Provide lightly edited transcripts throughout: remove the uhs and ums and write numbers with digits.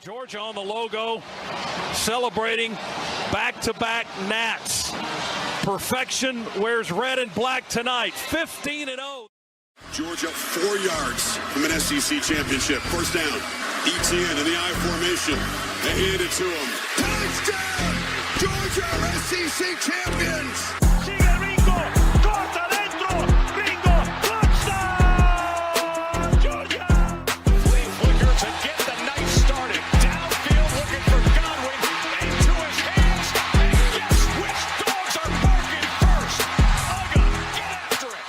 Georgia on the logo, celebrating back-to-back Nats. Perfection wears red and black tonight, 15-0. Georgia 4 yards from an SEC championship. First down, ETN in the I formation. They hand it to him. Touchdown! Georgia are SEC champions! Sigue Ringo, corta dentro, Ringo, touchdown! Georgia! Flea Flicker to get the night started. Downfield looking for Godwin, into his hands, and guess which dogs are barking first? Uga, get after it!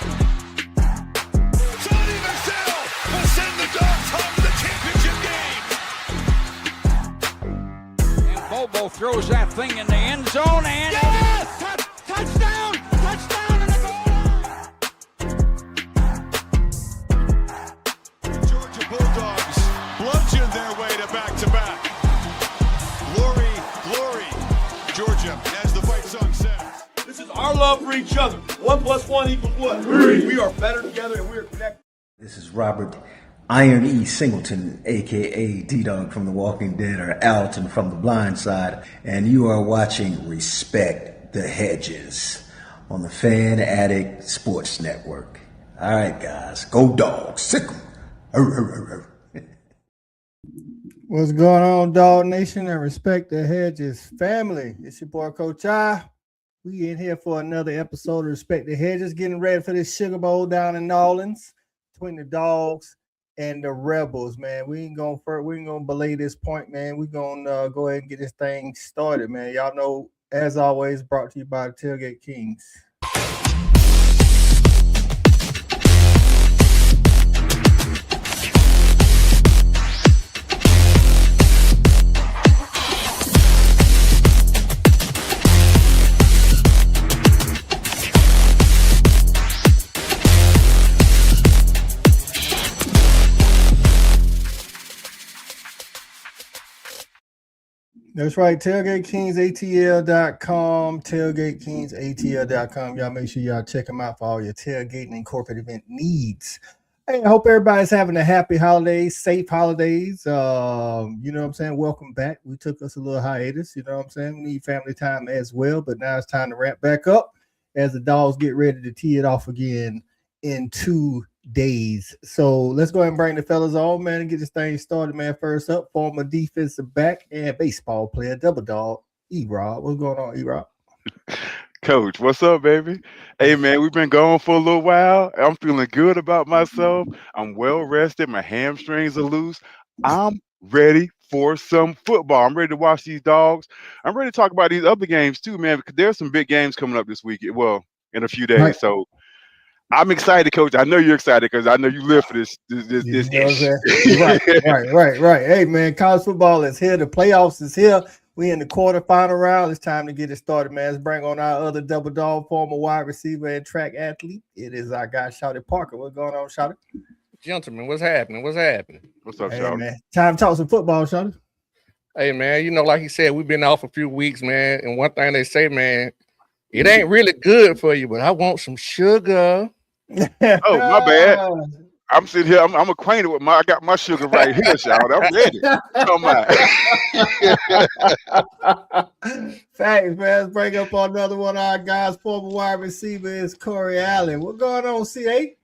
Sonny Michel will send the dogs home to the championship game! And Bobo throws that thing in the end zone, and yes! Touchdown! Touchdown in the goal line! Georgia Bulldogs bludgeoned their way to back-to-back. Glory, glory, Georgia, as the fight song says. This is our love for each other. 1 + 1 = what? 3. We are better together and we are connected. This is Robert Iron E. Singleton, a.k.a. D-Dog from The Walking Dead, or Alton from The Blind Side, and you are watching Respect the Hedges on the Fan Addict Sports Network. All right, guys, go Dogs, sick 'em. What's going on, Dog Nation and Respect the Hedges family? It's your boy, Coach I. We in here for another episode of Respect the Hedges, getting ready for this Sugar Bowl down in New Orleans between the Dogs and the Rebels, man. We ain't gonna belay this point, man. We gonna go ahead and get this thing started, man. Y'all know, as always, brought to you by the Tailgate Kings. That's right, tailgatekingsatl.com, tailgatekingsatl.com. Y'all make sure y'all check them out for all your tailgating and corporate event needs. Hey, I hope everybody's having a happy holidays, safe holidays. You know what I'm saying? Welcome back. We took us a little hiatus, you know what I'm saying? We need family time as well, but now it's time to ramp back up as the Dogs get ready to tee it off again in 2 days. So let's go ahead and bring the fellas on, man, and get this thing started, man. First up, former defensive back and baseball player, Double Dog, E-Rob. What's going on, E-Rob? Coach, what's up, baby? Hey, man, we've been gone for a little while. I'm feeling good about myself. I'm well rested. My hamstrings are loose. I'm ready for some football. I'm ready to watch these Dogs. I'm ready to talk about these other games too, man, because there's some big games coming up this week. Well, in a few days. Right. So I'm excited, Coach. I know you're excited because I know you live for this. Right. Hey, man, college football is here. The playoffs is here. We in the quarterfinal round. It's time to get it started, man. Let's bring on our other Double Dog, former wide receiver and track athlete. It is our guy, Shawty Parker. What's going on, Shawty? Gentlemen, what's happening? What's up, hey, Shawty? Man. Time to talk some football, Shawty. Hey, man, you know, like he said, we've been off a few weeks, man. And one thing they say, man, it ain't really good for you, but I want some sugar. Oh, my bad. I'm sitting here. I'm acquainted with I got my sugar right here, Sean. I'm ready. Come on. Thanks, man. Let's bring up another one of our guys. Former wide receiver is Corey Allen. What's going on, C8?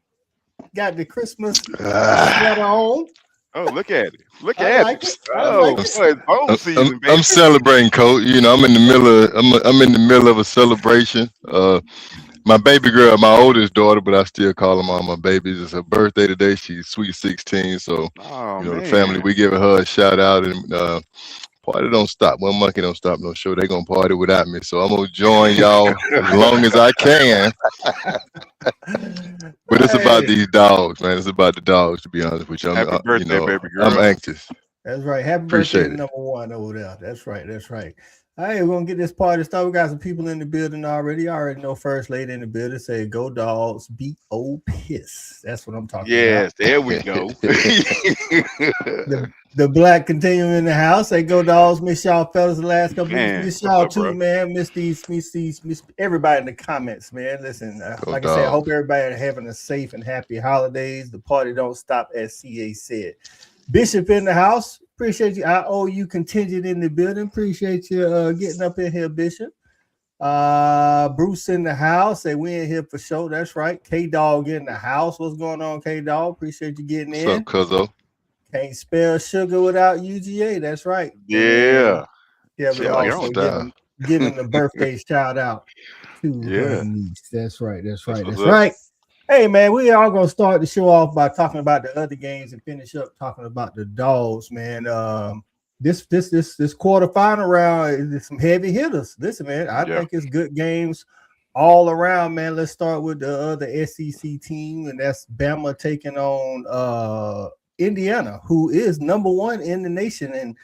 Got the Christmas sweater on. Oh, look at it. Look at it. I'm celebrating, Coach. You know, I'm in the middle of a celebration. My baby girl, my oldest daughter, but I still call them all my babies. It's her birthday today. She's sweet 16. So, the family, we giving her a shout out, and party don't stop. One monkey don't stop no show. They gonna party without me. So I'm gonna join y'all as long as I can. But it's about these Dogs, man. It's about the Dogs, to be honest with you. Happy birthday, baby girl. I'm anxious. That's right. Happy birthday, number one over there. That's right. All right, we're going to get this party started. We got some people in the building already. I already know First Lady in the building. Say, go Dogs, beat old piss. That's what I'm talking about. Yes, there we go. the Black Continuum in the house. Say, go Dogs. Miss y'all fellas the last couple weeks. Miss y'all too, bro? Man. Miss everybody in the comments, man. Listen, like I said, I hope everybody having a safe and happy holidays. The party don't stop, as CA said. Bishop in the house. Appreciate you. I owe you contingent in the building. Appreciate you getting up in here, Bishop. Bruce in the house. Say we in here for sure. That's right. K-Dog in the house. What's going on, K-Dog? Appreciate you getting What's in. up, cuzzo? Can't spell sugar without UGA. That's right. Yeah. Yeah, but Hell, also down. giving the birthday shout out to her Yeah. niece. That's right. That's right. what's That's up. right. Hey man, we are gonna start the show off by talking about the other games and finish up talking about the Dogs, man. This quarterfinal round is some heavy hitters. Listen, man, I think it's good games all around, man. Let's start with the other SEC team, and that's Bama taking on Indiana, who is number 1 in the nation, and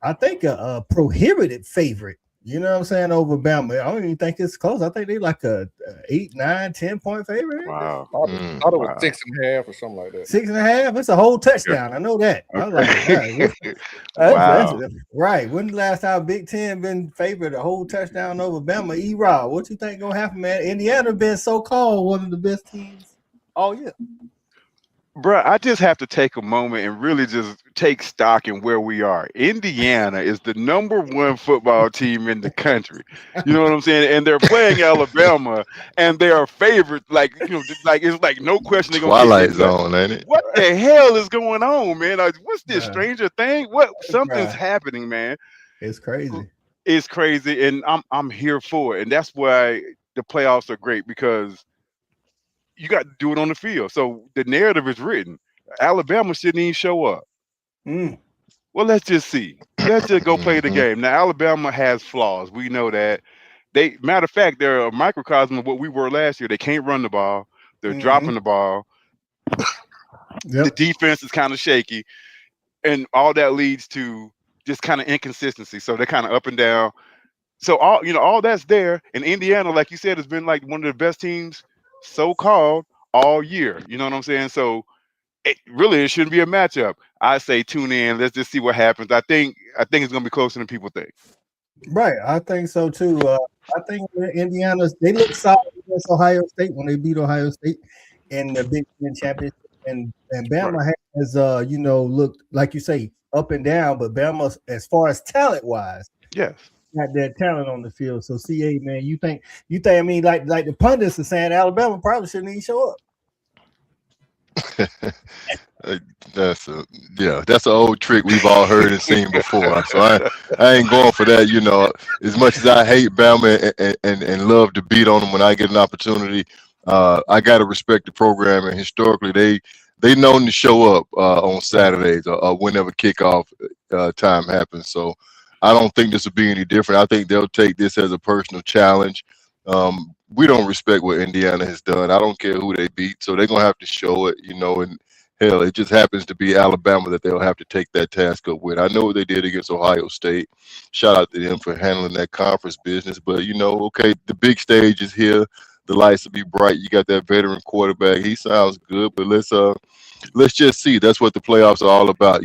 I think a prohibited favorite. You know what I'm saying, over Bama. I don't even think it's close. I think they like a 8, 9, 10-point favorite. Wow. I thought it was 6.5 or something like that. 6.5. It's a whole touchdown. I know that. I was like, Wow. that's right. When the last time Big Ten been favored a whole touchdown over Bama? E-Rob, what you think gonna happen, man? Indiana been so-called one of the best teams all year. Bruh, I just have to take a moment and really just take stock in where we are. Indiana is the number 1 football team in the country. You know what I'm saying? And they're playing Alabama, and they are favored. Like, it's like no question they're gonna Twilight get Zone, ain't it? What the hell is going on, man? What's this Stranger Thing? Something's Bruh. happening, man. It's crazy. It's crazy, and I'm here for it. And that's why the playoffs are great, because you got to do it on the field. So the narrative is written. Alabama shouldn't even show up. Well, let's just see. Let's just go play the game. Now, Alabama has flaws. We know that. Matter of fact, they're a microcosm of what we were last year. They can't run the ball. They're dropping the ball. The defense is kind of shaky. And all that leads to just kind of inconsistency. So they're kind of up and down. So all that's there. And Indiana, like you said, has been like one of the best teams so-called all year. You know what I'm saying? So it shouldn't be a matchup. I say tune in. Let's just see what happens. I think it's gonna be closer than people think. Right, I think so too. I think Indiana, they look solid against Ohio State when they beat Ohio State in the Big Ten championship, and Bama has looked, like you say, up and down, but Bama, as far as talent wise, yes, got that talent on the field. So CA, man, you think I mean, like the pundits are saying, Alabama probably shouldn't even show up. That's an old trick we've all heard and seen before. So I ain't going for that. As much as I hate Bama and love to beat on them when I get an opportunity, I gotta respect the program. And historically, they known to show up on Saturdays or whenever kickoff time happens. So I don't think this will be any different. I think they'll take this as a personal challenge. We don't respect what Indiana has done. I don't care who they beat, so they're gonna have to show it, and hell, it just happens to be Alabama that they'll have to take that task up with. I know what they did against Ohio State. Shout out to them for handling that conference business. But okay, the big stage is here. The lights will be bright. You got that veteran quarterback. He sounds good, but let's just see. That's what the playoffs are all about.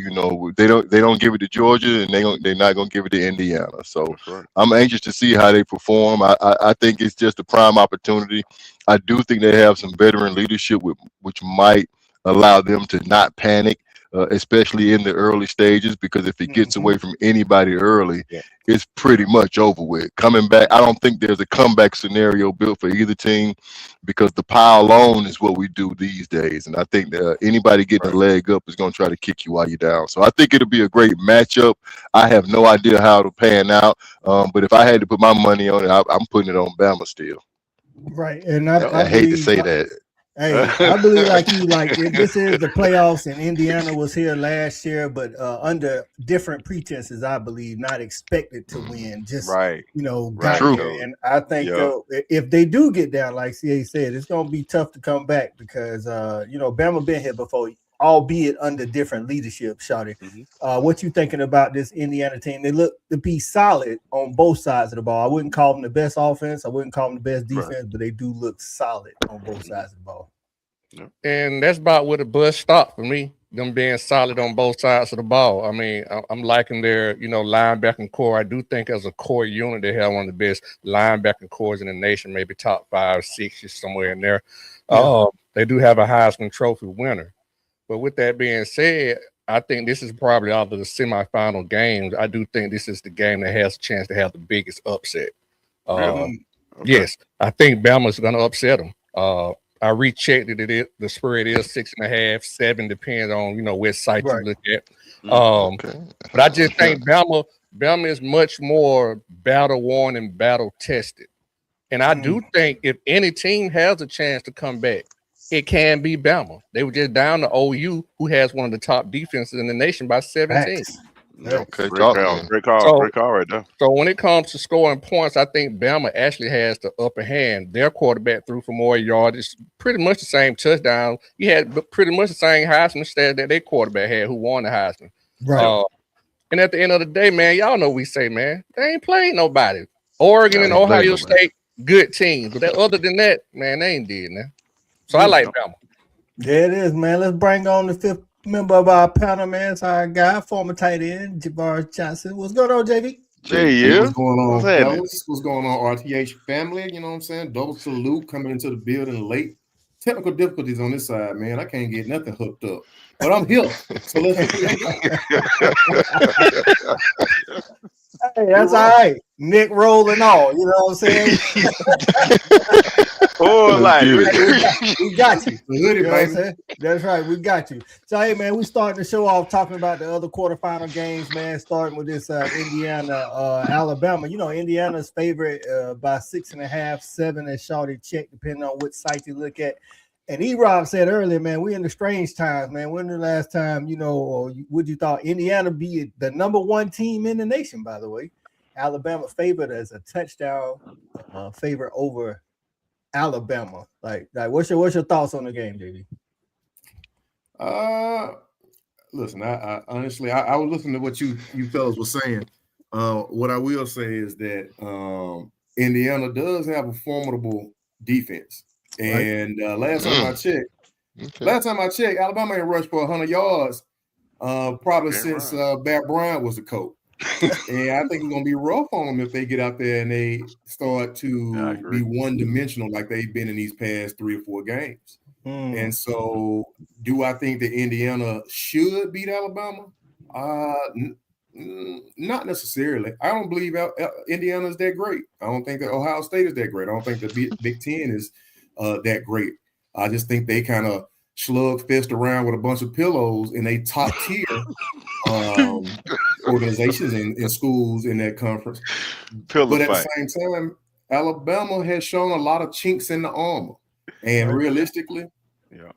They don't give it to Georgia, and they're not gonna give it to Indiana. So I'm anxious to see how they perform. I think it's just a prime opportunity. I do think they have some veteran leadership which might allow them to not panic, especially in the early stages, because if it gets away from anybody early, it's pretty much over with. Coming back, I don't think there's a comeback scenario built for either team, because the pile on is what we do these days. And I think that anybody getting a leg up is going to try to kick you while you're down. So I think it'll be a great matchup. I have no idea how it'll pan out. But if I had to put my money on it, I'm putting it on Bama still. Right. And I hate to say that. Hey, I believe this is the playoffs, and Indiana was here last year, but under different pretenses, I believe, not expected to win. Just got here. And I think if they do get down, like CA said, it's gonna be tough to come back, because Bama been here before, albeit under different leadership. Shawty, what you thinking about this Indiana team? They look to be solid on both sides of the ball. I wouldn't call them the best offense. I wouldn't call them the best defense, but they do look solid on both sides of the ball. And that's about where the bus stopped for me. Them being solid on both sides of the ball. I mean, I'm liking their, linebacking core. I do think as a core unit, they have one of the best linebacking cores in the nation, maybe top 5, 6, somewhere in there. They do have a Heisman Trophy winner. But with that being said, I think this is probably out of the semifinal games. I do think this is the game that has a chance to have the biggest upset. Really? Yes, I think Bama's going to upset them. I rechecked it. The spread is 6.5, 7, depends on which site you look at. But I just think Bama is much more battle worn and battle tested. And I do think if any team has a chance to come back, it can be Bama. They were just down to OU, who has one of the top defenses in the nation by 17. Okay, great call right there. So when it comes to scoring points, I think Bama actually has the upper hand. Their quarterback threw for more yardage, pretty much the same touchdown. He had pretty much the same Heisman stat that their quarterback had, who won the Heisman. Right. And at the end of the day, man, y'all know we say, man, they ain't played nobody. Oregon and Ohio State, good teams. But other than that, man, they ain't did, man. So I like Bama. There it is, man. Let's bring on the fifth member of our panel, man. It's our guy, former tight end, Jabbar Johnson. What's going on, JV? What's going on, happening? fellas? What's going on, RTH family? You know what I'm saying? Double salute coming into the building late. Technical difficulties on this side, man. I can't get nothing hooked up. But I'm here. So let's Hey, that's all right. Nick rolling all, you know what I'm saying? We got you. You know what I'm saying? That's right, we got you. So, hey, man, we starting the show off talking about the other quarterfinal games, man, starting with this Indiana, Alabama. You know, Indiana's favorite by 6.5, 7 as Shawty checked, depending on which site you look at. And E-Rob said earlier, man, we're in the strange times, man. When the last time, or would you thought Indiana be the number one team in the nation, by the way? Alabama favored as a touchdown favorite over Alabama. Like what's your thoughts on the game, JD? Listen, I honestly I was listening to what you fellas were saying. What I will say is that Indiana does have a formidable defense. And last time I checked, Alabama ain't rushed for 100 yards probably since Bat Bryant was the coach. And I think it's going to be rough on them if they get out there and they start to be one-dimensional like they've been in these past 3 or 4 games. And so do I think that Indiana should beat Alabama? Not necessarily. I don't believe Indiana is that great. I don't think that Ohio State is that great. I don't think the Big Ten is that great. I just think they kind of slugfest around with a bunch of pillows in a top tier organizations and schools in that conference. But at the same time, Alabama has shown a lot of chinks in the armor, and realistically,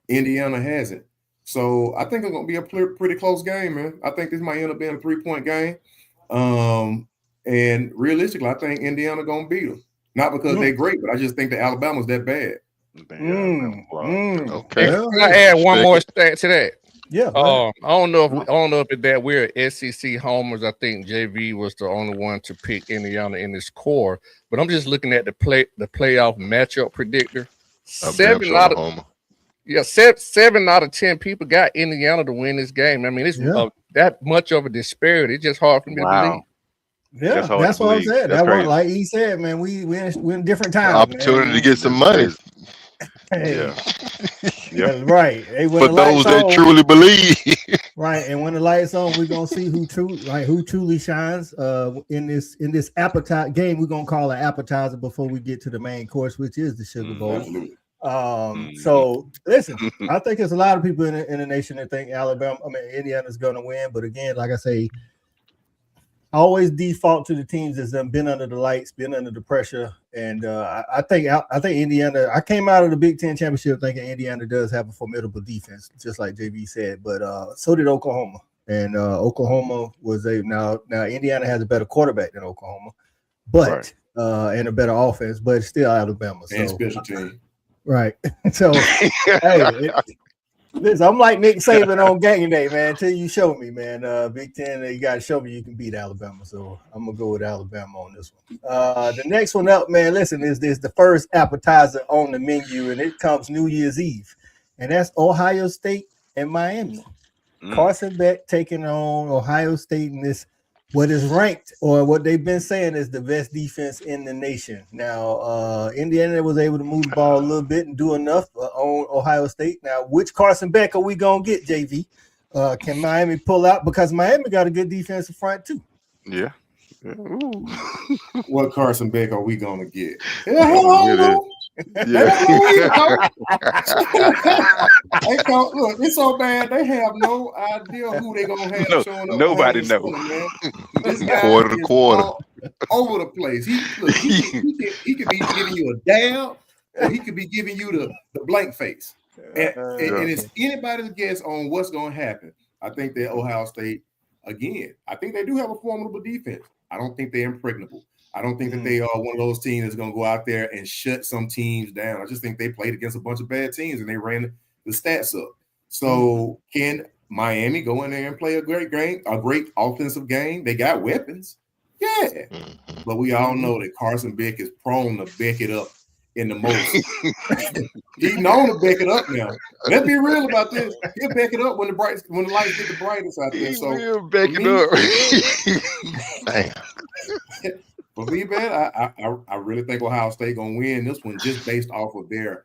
Indiana hasn't. So I think it's going to be a pretty close game, man. I think this might end up being a 3-point game. And realistically, I think Indiana going to beat them. Not because they're great, but I just think that Alabama's that bad. Okay. Can I add one more stat to that? Yeah. I don't know if that we're SEC homers. I think JV was the only one to pick Indiana in this core. But I'm just looking at the playoff matchup predictor. 7 out of 10 people got Indiana to win this game. I mean, it's that much of a disparity. It's just hard for me to believe. Yeah, that's what I'm saying. That's what, like he said, man, we in different times. Opportunity to get some money. Hey. Yeah. Right. Hey, for those that truly believe. Right. And when the lights on, we're gonna see who truly shines in this appetizer game. We're gonna call it appetizer before we get to the main course, which is the Sugar Bowl. So listen, I think there's a lot of people in the nation that think Indiana's gonna win, but again, like I say, I always default to the teams that's been under the lights, been under the pressure, and I think Indiana. I came out of the Big Ten championship thinking Indiana does have a formidable defense, just like JV said. But so did Oklahoma, and Oklahoma was now Indiana has a better quarterback than Oklahoma, but and a better offense, but still Alabama. And special team, right? So hey. Listen, I'm like Nick Saban on game day, man. Until you show me, man. Big Ten, you got to show me you can beat Alabama. So I'm going to go with Alabama on this one. The next one up, man, listen, is the first appetizer on the menu, and it comes New Year's Eve. And that's Ohio State and Miami. Carson Beck taking on Ohio State in this, what is ranked, or what they've been saying is the best defense in the nation. Now, Indiana was able to move the ball a little bit and do enough on Ohio State. Now, which Carson Beck are we going to get, JV? Can Miami pull out? Because Miami got a good defensive front too. Yeah. Ooh. What Carson Beck are we gonna get? Yeah. Look, it's so bad they have no idea who they're gonna have showing up. Nobody knows. Man. This guy Quarter to is quarter. all over the place. He could be giving you a dab, or he could be giving you the blank face. And it's anybody's guess on what's going to happen. I think that Ohio State, again, I think they do have a formidable defense. I don't think they're impregnable. I don't think that they are one of those teams that's going to go out there and shut some teams down. I just think they played against a bunch of bad teams and they ran the stats up. So can Miami go in there and play a great game, a great offensive game? They got weapons. Yeah. But we all know that Carson Beck is prone to back it up in the most. He's known to back it up now. Let's be real about this. He'll back it up when the lights get the brightest out there. So He'll back it up. Damn. For me, man, I really think Ohio State gonna win this one just based off of their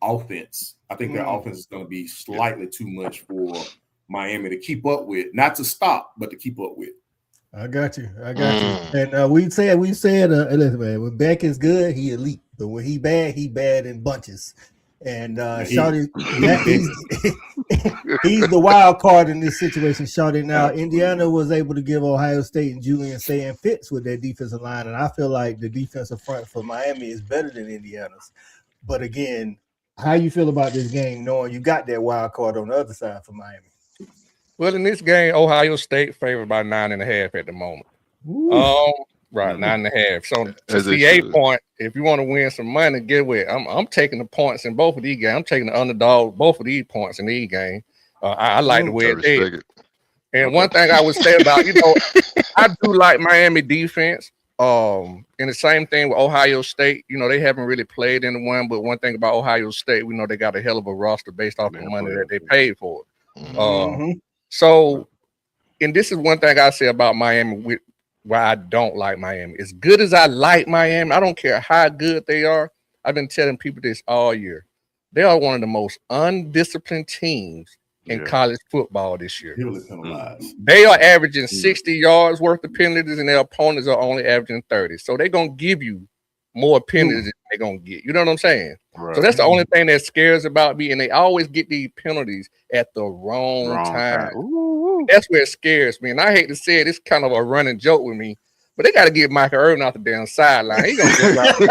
offense. I think their offense is gonna be slightly too much for Miami to keep up with, not to stop, but to keep up with. I got you. And we said, listen, man, when Beck is good, he elite. But when he bad in bunches. And Shawty, he's the wild card in this situation, Shawty. Now, Indiana was able to give Ohio State and Julian Saying fits with their defensive line, and I feel like the defensive front for Miami is better than Indiana's. But again, how you feel about this game, knowing you got that wild card on the other side for Miami? Well, in this game, Ohio State favored by 9.5 at the moment. Right, 9.5. So to see 8 point, if you want to win some money, get away. I'm taking the points in both of these games. I'm taking the underdog both of these points in these games. I like the way it. And one thing I would say about, I do like Miami defense. And the same thing with Ohio State. They haven't really played in the one, but one thing about Ohio State, we know they got a hell of a roster based off the money that they paid for it. So, and this is one thing I say about Miami, why I don't like Miami. As good as I like Miami, I don't care how good they are. I've been telling people this all year. They are one of the most undisciplined teams in college football this year. They are averaging 60 yards worth of penalties, and their opponents are only averaging 30. So they're going to give you more penalties than they're going to get. You know what I'm saying? Right. So that's the only thing that scares about me, and they always get these penalties at the wrong time. That's where it scares me, and I hate to say it. It's kind of a running joke with me, but they got to get Michael Irvin off the damn sideline. He's going to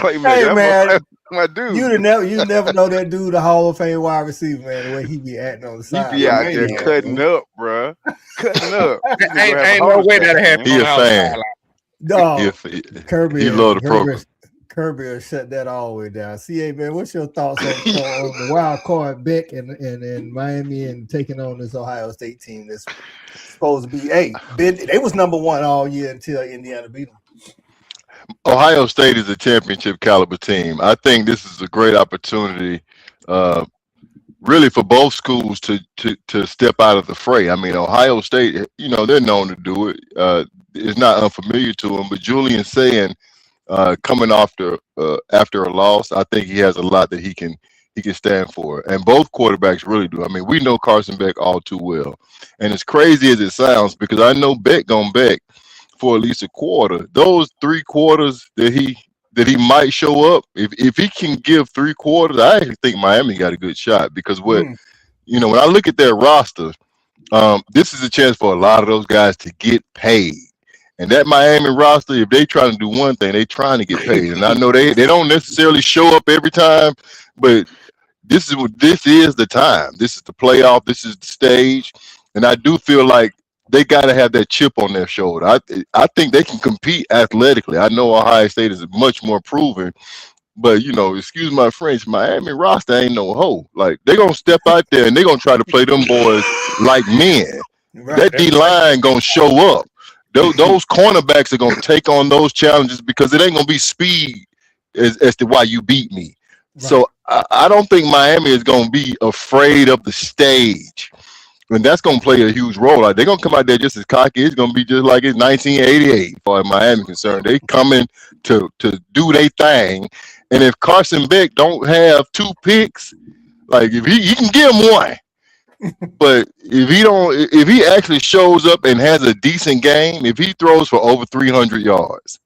Hey, man, my dude. You never know that dude, the Hall of Fame wide receiver, man, the way he be acting on the side. He be out there cutting up, bro. Cutting up. Ain't no way that happened. He a fan. No, Kirby. He love the program. Kirby will shut that all the way down. CA, man, what's your thoughts on the wild card Beck and Miami and taking on this Ohio State team that's supposed to be, they was number one all year until Indiana beat them. Ohio State is a championship caliber team. I think this is a great opportunity, really, for both schools to step out of the fray. I mean, Ohio State, they're known to do it. It's not unfamiliar to them, but Julian Saying, coming after a loss, I think he has a lot that he can stand for, and both quarterbacks really do. I mean, we know Carson Beck all too well, and as crazy as it sounds, because I know Beck gonna Beck for at least a quarter. Those 3 quarters that he might show up, if he can give 3 quarters, I actually think Miami got a good shot, because when I look at their roster, this is a chance for a lot of those guys to get paid. And that Miami roster, if they trying to do one thing, they trying to get paid. And I know they don't necessarily show up every time, but this is the time. This is the playoff. This is the stage. And I do feel like they got to have that chip on their shoulder. I think they can compete athletically. I know Ohio State is much more proven, but excuse my French, Miami roster ain't no hoe. Like, they're gonna step out there and they're gonna try to play them boys like men. Right. That D line gonna show up. Those cornerbacks are gonna take on those challenges, because it ain't gonna be speed as to why you beat me. Right. So I don't think Miami is gonna be afraid of the stage. And that's going to play a huge role. Like, they're going to come out there just as cocky. It's going to be just like it's 1988 as far as Miami concerned. They coming to do their thing. And if Carson Beck don't have 2 picks, like if he can give him 1. But if he actually shows up and has a decent game, if he throws for over 300 yards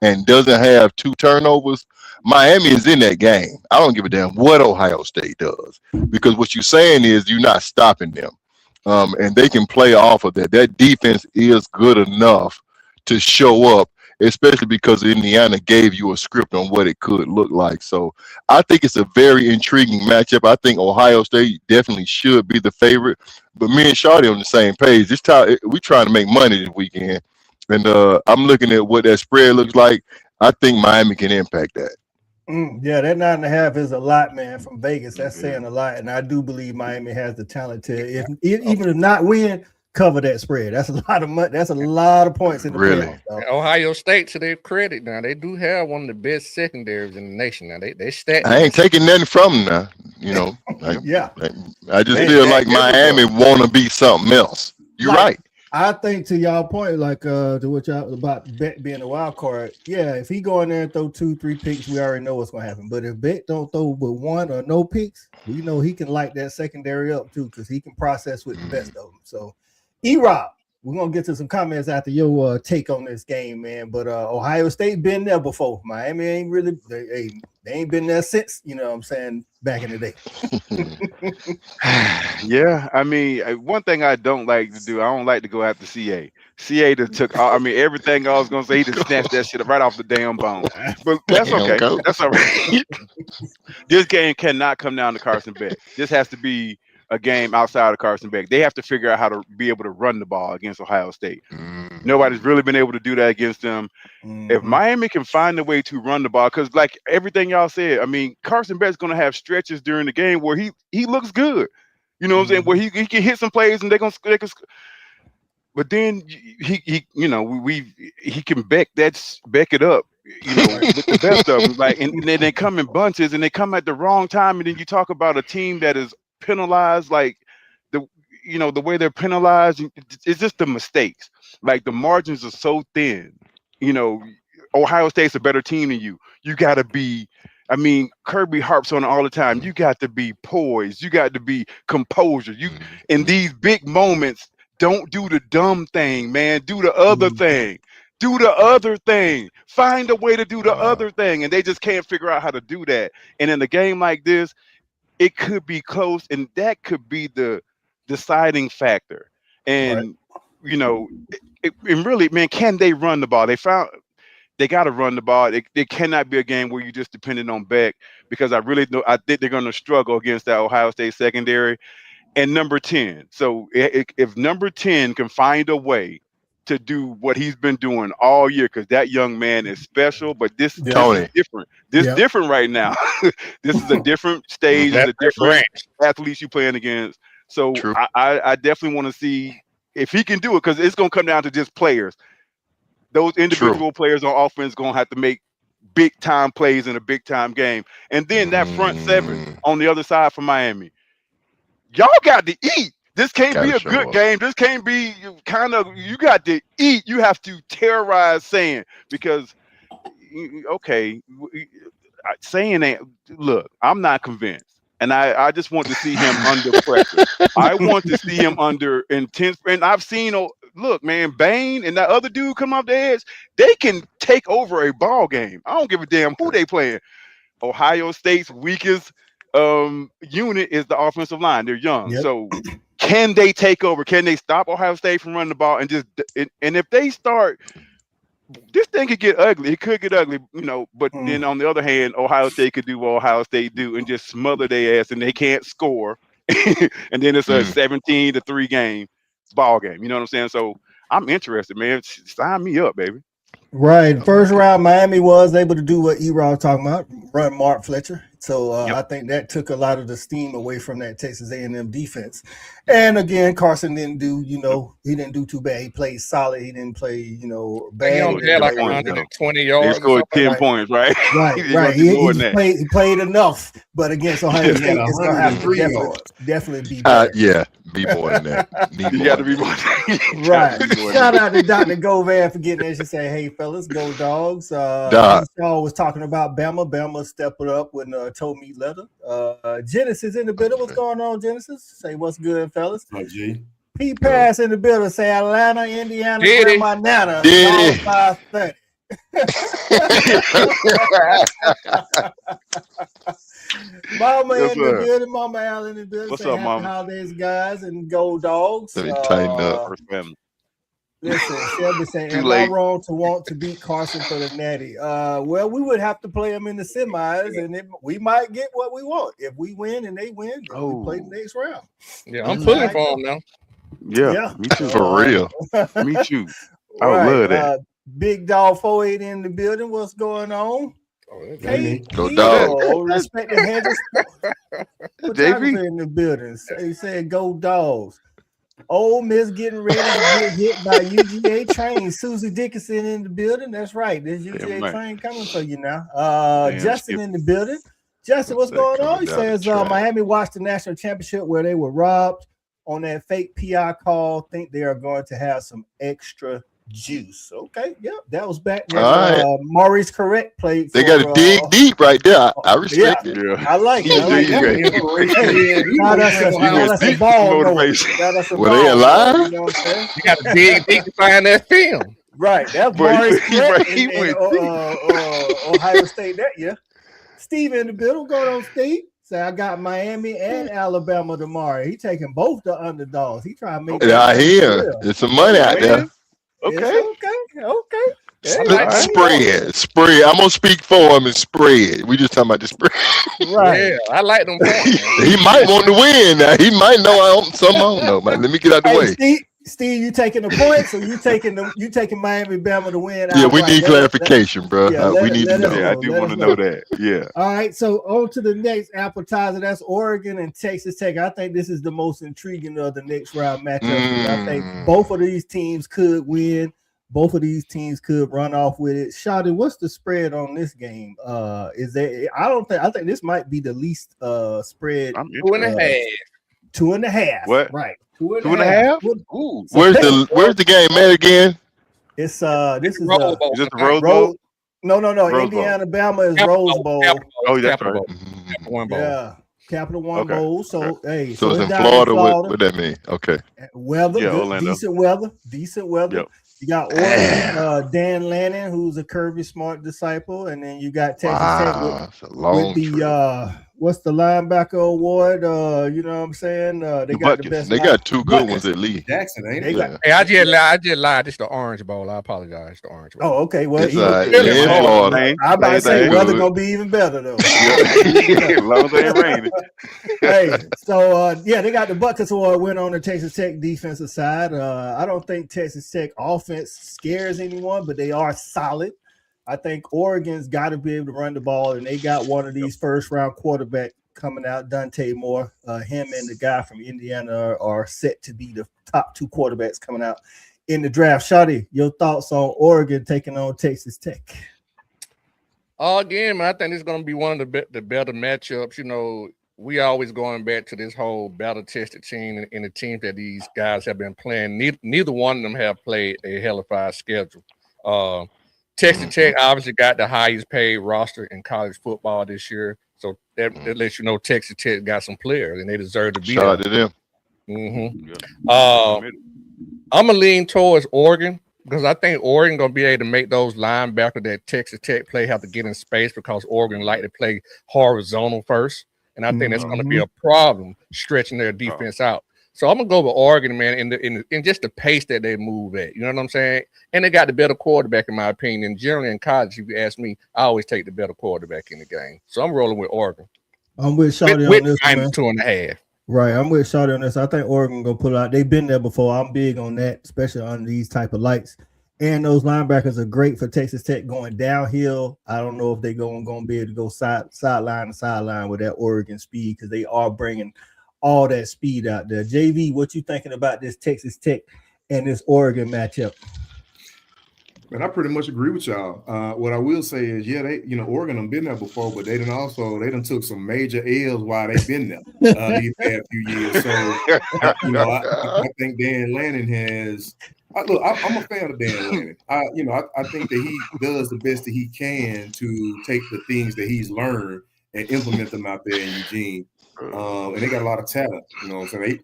and doesn't have 2 turnovers, Miami is in that game. I don't give a damn what Ohio State does, because what you're saying is you're not stopping them, and they can play off of that. That defense is good enough to show up, especially because Indiana gave you a script on what it could look like. So I think it's a very intriguing matchup. I think Ohio State definitely should be the favorite. But me and Shawty on the same page. This time we trying to make money this weekend, and I'm looking at what that spread looks like. I think Miami can impact that. Yeah, that 9.5 is a lot, man, from Vegas. That's saying a lot, and I do believe Miami has the talent to, even if not win, cover that spread. That's a lot of money. That's a lot of points in the playoffs. So. Ohio State, to their credit, now they do have one of the best secondaries in the nation. Now they stat. I ain't taking nothing from them now. You know, I just feel like Miami want to be something else. You're right. I think to y'all point, like to what y'all about Beck being a wild card. Yeah, if he go in there and throw 2-3 picks, we already know what's gonna happen. But if Beck don't throw but 1 or no picks, we know he can light that secondary up too, because he can process with the best of them. So, E-Rob, we're gonna get to some comments after your take on this game, man. But Ohio State been there before. Miami ain't really they ain't been there since, you know what I'm saying, back in the day. Yeah, I mean, one thing I don't like to do, I don't like to go after CA. CA just took everything I was gonna say, he just snatched that shit right off the damn bone. But that's okay. That's all right. This game cannot come down to Carson Beck. This has to be a game outside of Carson Beck. They have to figure out how to be able to run the ball against Ohio State. Nobody's really been able to do that against them. If Miami can find a way to run the ball, because like everything y'all said, I mean, Carson Beck's going to have stretches during the game where he looks good. You know what I'm saying? Where he can hit some plays and they can. But then he can back it up. You know, with the best of them. Like, and then they come in bunches and they come at the wrong time. And then you talk about a team that is penalized, like the way they're penalized. It's just the mistakes. Like the margins are so thin. You know, Ohio State's a better team than you. You got to be. I mean, Kirby harps on it all the time. You got to be poised. You got to be composure. You in these big moments, don't do the dumb thing, man. Do the other thing. Do the other thing. Find a way to do the other thing. And they just can't figure out how to do that. And in a game like this, it could be close, and that could be the deciding factor. And you know, and really, man, can they run the ball? They got to run the ball. It cannot be a game where you just dependent on Beck, because I think they're going to struggle against that Ohio State secondary. And number 10. So if number 10 can find a way to do what he's been doing all year, because that young man is special, but this is different. This is different right now. This is a different stage, a different athletes you're playing against. So I definitely want to see if he can do it, because it's going to come down to just players. Those individual players on offense going to have to make big time plays in a big time game. And then that front seven on the other side for Miami. Y'all got to eat. This can't be a good game. This can't be you got to eat. You have to terrorize Saying, because, Saying ain't, look, I'm not convinced. And I just want to see him under pressure. I want to see him under intense. And I've seen, look, man, Bain and that other dude come off the edge. They can take over a ball game. I don't give a damn who they playing. Ohio State's weakest unit is the offensive line. They're young. So can they take over? Can they stop Ohio State from running the ball? And if they start, this thing could get ugly. It could get ugly, but then on the other hand, Ohio State could do what Ohio State do and just smother their ass, and they can't score. And then it's a 17-3 ball game. You know what I'm saying? So I'm interested, man. Sign me up, baby. Right. First round, Miami was able to do what E-Rod was talking about, run Mark Fletcher. So I think that took a lot of the steam away from that Texas A&M defense. And again, Carson didn't do, he didn't do too bad. He played solid. He didn't play, bad. He only had like 120 yards. He scored 10 points, right? Right. He played enough. But against Ohio State, it's going to have to definitely be better. Yeah, be more than that. You got to be more than that. Right. Shout out to Dr. Govan for getting there. She said, hey, fellas, go Dogs. Shaw was talking about Bama. Bama stepped it up with a toe meat leather. Genesis in the building. What's going on, Genesis? Say what's good, fellas. Oh, G. P Pass in the building. Say Atlanta, Indiana, my nana. 5:30. Mama in the building, Mama Allen in the building. What's say up, happy Mama? Holidays, guys, and go Dogs. Let me tighten up. First family. Listen, Shelby saying, am I wrong to want to beat Carson for the Natty? Well, we would have to play them in the semis, and we might get what we want. If we win and they win, then we play the next round. Yeah, I'm pulling for them now. Yeah, me too. For real. Me too. I would love that. Big Dog 48 in the building. What's going on? Go Dogs. Respect the hedges. JB in the building. He said, go Dogs. Ole Miss getting ready to get hit by UGA train. Susie Dickinson in the building. That's right. There's UGA train coming for you now. Justin in the building. Justin, what's going on? He says Miami watched the national championship where they were robbed on that fake PI call. Think they are going to have some extra juice. Okay, yeah, that was back when Maurice Correct played. They got to dig deep right there. I respect it. Yeah. I like it. Were they alive? You got to dig deep to find that film. Right, that's Maurice Correct in Ohio State that year. Steve in the building. Going on, Steve. Say I got Miami and Alabama tomorrow. He taking both the underdogs. He trying to make. I hear there's some money out there. Okay. Spread. I'm gonna speak for him and spread. We just talking about the spread. Right. Yeah, I like them. He might want to win now. He might know something I don't know. Man, let me get out the way. Steve, you taking the points, or you taking Miami, Bama to win? Yeah, we need clarification, bro. We need to know. Yeah, I do want to know that. Yeah. All right, so on to the next appetizer. That's Oregon and Texas Tech. I think this is the most intriguing of the next round matchups. I think both of these teams could win. Both of these teams could run off with it. Shawty, what's the spread on this game? Is there? I think this might be the least spread. 2.5. 2.5. What? Right. 2.5. Ooh. Where's the game at again? It's this is Rose Bowl. Is it the Rose Bowl? No. Rose Indiana, Bama is Rose Bowl. Oh, that's right. Capital One Bowl. Yeah, Capital One Bowl. So hey, so it's in Florida. What that mean? Okay. Weather, decent weather. Yep. You got Oregon, Dan Lannon, who's a Kirby Smart disciple, and then you got Texas Tech with the what's the linebacker award? You know what I'm saying? They got the best. They got two good ones at least. Jackson, ain't it? Hey, I just lied. It's the Orange Bowl. I apologize. The Orange Bowl. Oh, okay. Well, I'm about to say weather gonna be even better though. As long as it ain't raining. Hey, so they got the Buckets award win on the Texas Tech defensive side. I don't think Texas Tech offense scares anyone, but they are solid. I think Oregon's got to be able to run the ball, and they got one of these first-round quarterbacks coming out, Dante Moore. Him and the guy from Indiana are set to be the top two quarterbacks coming out in the draft. Shawty, your thoughts on Oregon taking on Texas Tech? Again, man, I think it's going to be one of the better matchups. You know, we always going back to this whole battle-tested team and the teams that these guys have been playing. Neither one of them have played a hellified schedule. Texas Tech obviously got the highest paid roster in college football this year. So that lets you know Texas Tech got some players and they deserve to be there. Shout out to them. I'm going to lean towards Oregon because I think Oregon going to be able to make those linebackers that Texas Tech play have to get in space because Oregon like to play horizontal first. And I think that's going to be a problem stretching their defense out. So I'm gonna go with Oregon, man, in just the pace that they move at. You know what I'm saying? And they got the better quarterback, in my opinion. Generally in college, if you ask me, I always take the better quarterback in the game. So I'm rolling with Oregon. I'm with Shawty on this one. 2.5. Right, I'm with Shawty on this. I think Oregon gonna pull out. They've been there before. I'm big on that, especially on these type of lights. And those linebackers are great for Texas Tech going downhill. I don't know if they're going to be able to go sideline to sideline with that Oregon speed because they are bringing all that speed out there. JV, what you thinking about this Texas Tech and this Oregon matchup? Man, I pretty much agree with y'all. What I will say is, yeah, Oregon done been there before, but they done took some major L's while they've been there these past few years. So, I think Dan Lanning has. Look, I'm a fan of Dan Lanning. I think that he does the best that he can to take the things that he's learned and implement them out there in Eugene. And they got a lot of talent. You know what I'm saying?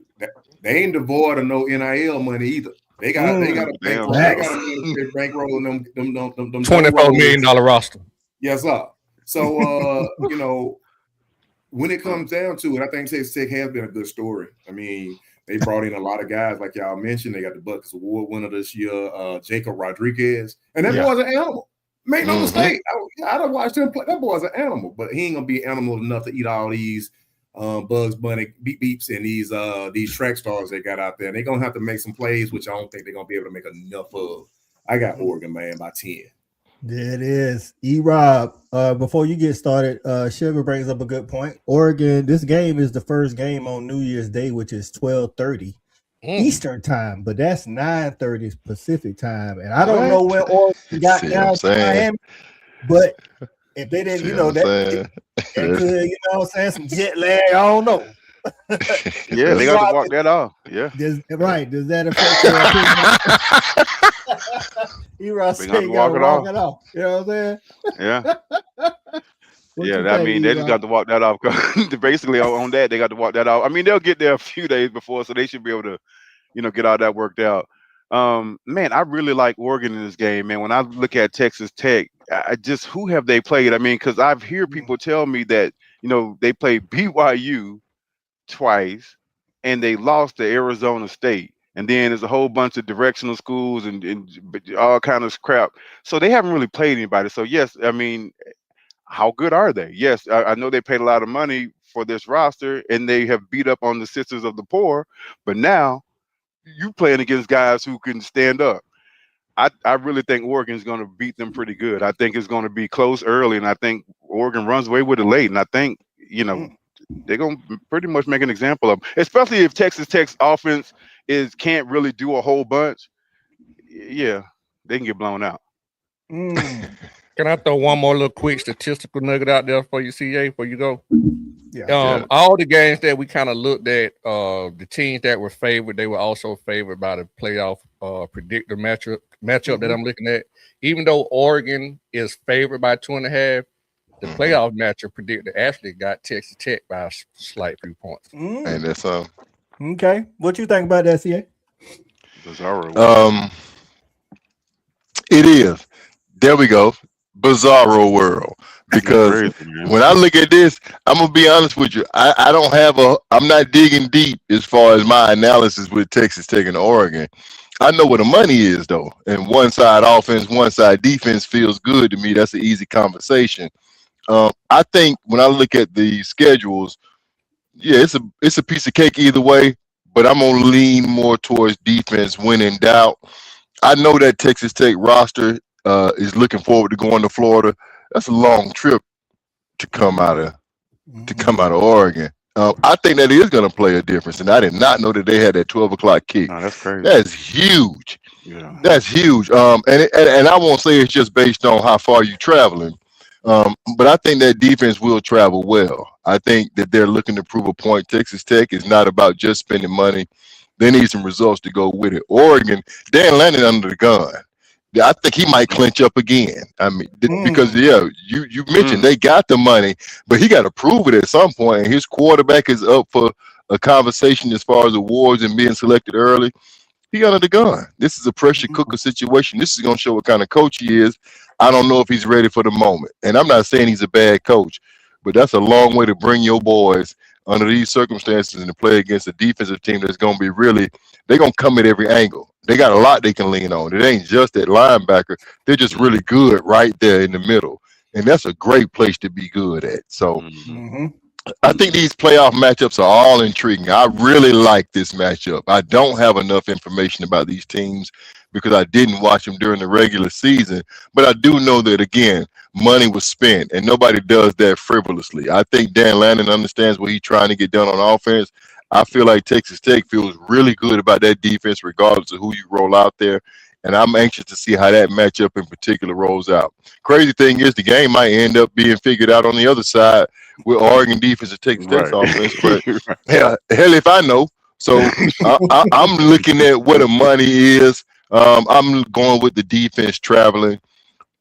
They ain't devoid of no NIL money either. They got a bankroll them $24 million roster. Yes, sir. So when it comes down to it, I think Texas Tech has been a good story. I mean, they brought in a lot of guys, like y'all mentioned. They got the Buckets Award winner this year, Jacob Rodriguez, and that boy's an animal. Make no mistake. I don't watch him play. That boy's an animal, but he ain't gonna be animal enough to eat all these Bugs Bunny beeps and these track stars they got out there. They're gonna have to make some plays, which I don't think they're gonna be able to make enough of. I got Oregon, man, by 10. There it is. E-Rob, before you get started, Sugar brings up a good point. Oregon, this game is the first game on New Year's Day, which is 12:30 Eastern time, but that's 9:30 Pacific time. And I don't know when Oregon got down to Miami, but if they didn't, that could, I'm saying, some jet lag, I don't know. Yeah, they got to walk that off. Yeah. Does that affect your opinion? E-Rob said you got to walk it off. You know what I'm saying? Yeah. I mean, they just got to walk that off. Basically, on that, they got to walk that off. I mean, they'll get there a few days before, so they should be able to, get all that worked out. Man, I really like Oregon in this game, man. When I look at Texas Tech, who have they played? I mean, because I've heard people tell me that, they played BYU twice and they lost to Arizona State. And then there's a whole bunch of directional schools and all kind of crap. So they haven't really played anybody. So, yes, I mean, how good are they? Yes, I know they paid a lot of money for this roster and they have beat up on the Sisters of the Poor. But now you playing against guys who can stand up. I really think Oregon's going to beat them pretty good. I think it's going to be close early, and I think Oregon runs away with it late. And I think, they're going to pretty much make an example of them, especially if Texas Tech's offense can't really do a whole bunch. Yeah, they can get blown out. Can I throw one more little quick statistical nugget out there for you, CA, before you go? Yeah. All the games that we kind of looked at, the teams that were favored, they were also favored by the playoff predictor matchup that I'm looking at. Even though Oregon is favored by 2.5, the playoff matchup predictor actually got Texas Tech by a slight few points. And that's okay. What you think about that, CA? Bizarro. It is. There we go. Bizarro world. Because when I look at this, I'm gonna be honest with you. I'm not digging deep as far as my analysis with Texas Tech and Oregon. I know where the money is though. And one side offense, one side defense feels good to me. That's an easy conversation. I think when I look at the schedules, it's a piece of cake either way, but I'm gonna lean more towards defense when in doubt. I know that Texas Tech roster is looking forward to going to Florida. That's a long trip to come out of Oregon. I think that is going to play a difference, and I did not know that they had that 12 o'clock kick. No, that's crazy. That's huge. Yeah. That's huge. And I won't say it's just based on how far you're traveling, but I think that defense will travel well. I think that they're looking to prove a point. Texas Tech is not about just spending money. They need some results to go with it. Oregon, Dan Lanning under the gun. I think he might clinch up again. I mean, because you mentioned they got the money, but he got to prove it at some point. And his quarterback is up for a conversation as far as awards and being selected early. He under the gun. This is a pressure cooker situation. This is going to show what kind of coach he is. I don't know if he's ready for the moment. And I'm not saying he's a bad coach, but that's a long way to bring your boys under these circumstances and to play against a defensive team that's going to be really, they're going to come at every angle. They got a lot they can lean on. It ain't just that linebacker. They're just really good right there in the middle. And that's a great place to be good at. So I think these playoff matchups are all intriguing. I really like this matchup. I don't have enough information about these teams because I didn't watch them during the regular season. But I do know that, again, money was spent, and nobody does that frivolously. I think Dan Lannon understands what he's trying to get done on offense. I feel like Texas Tech feels really good about that defense, regardless of who you roll out there. And I'm anxious to see how that matchup in particular rolls out. Crazy thing is, the game might end up being figured out on the other side with Oregon defense and Texas Tech's offense. But hell, if I know. So I'm looking at where the money is. I'm going with the defense traveling.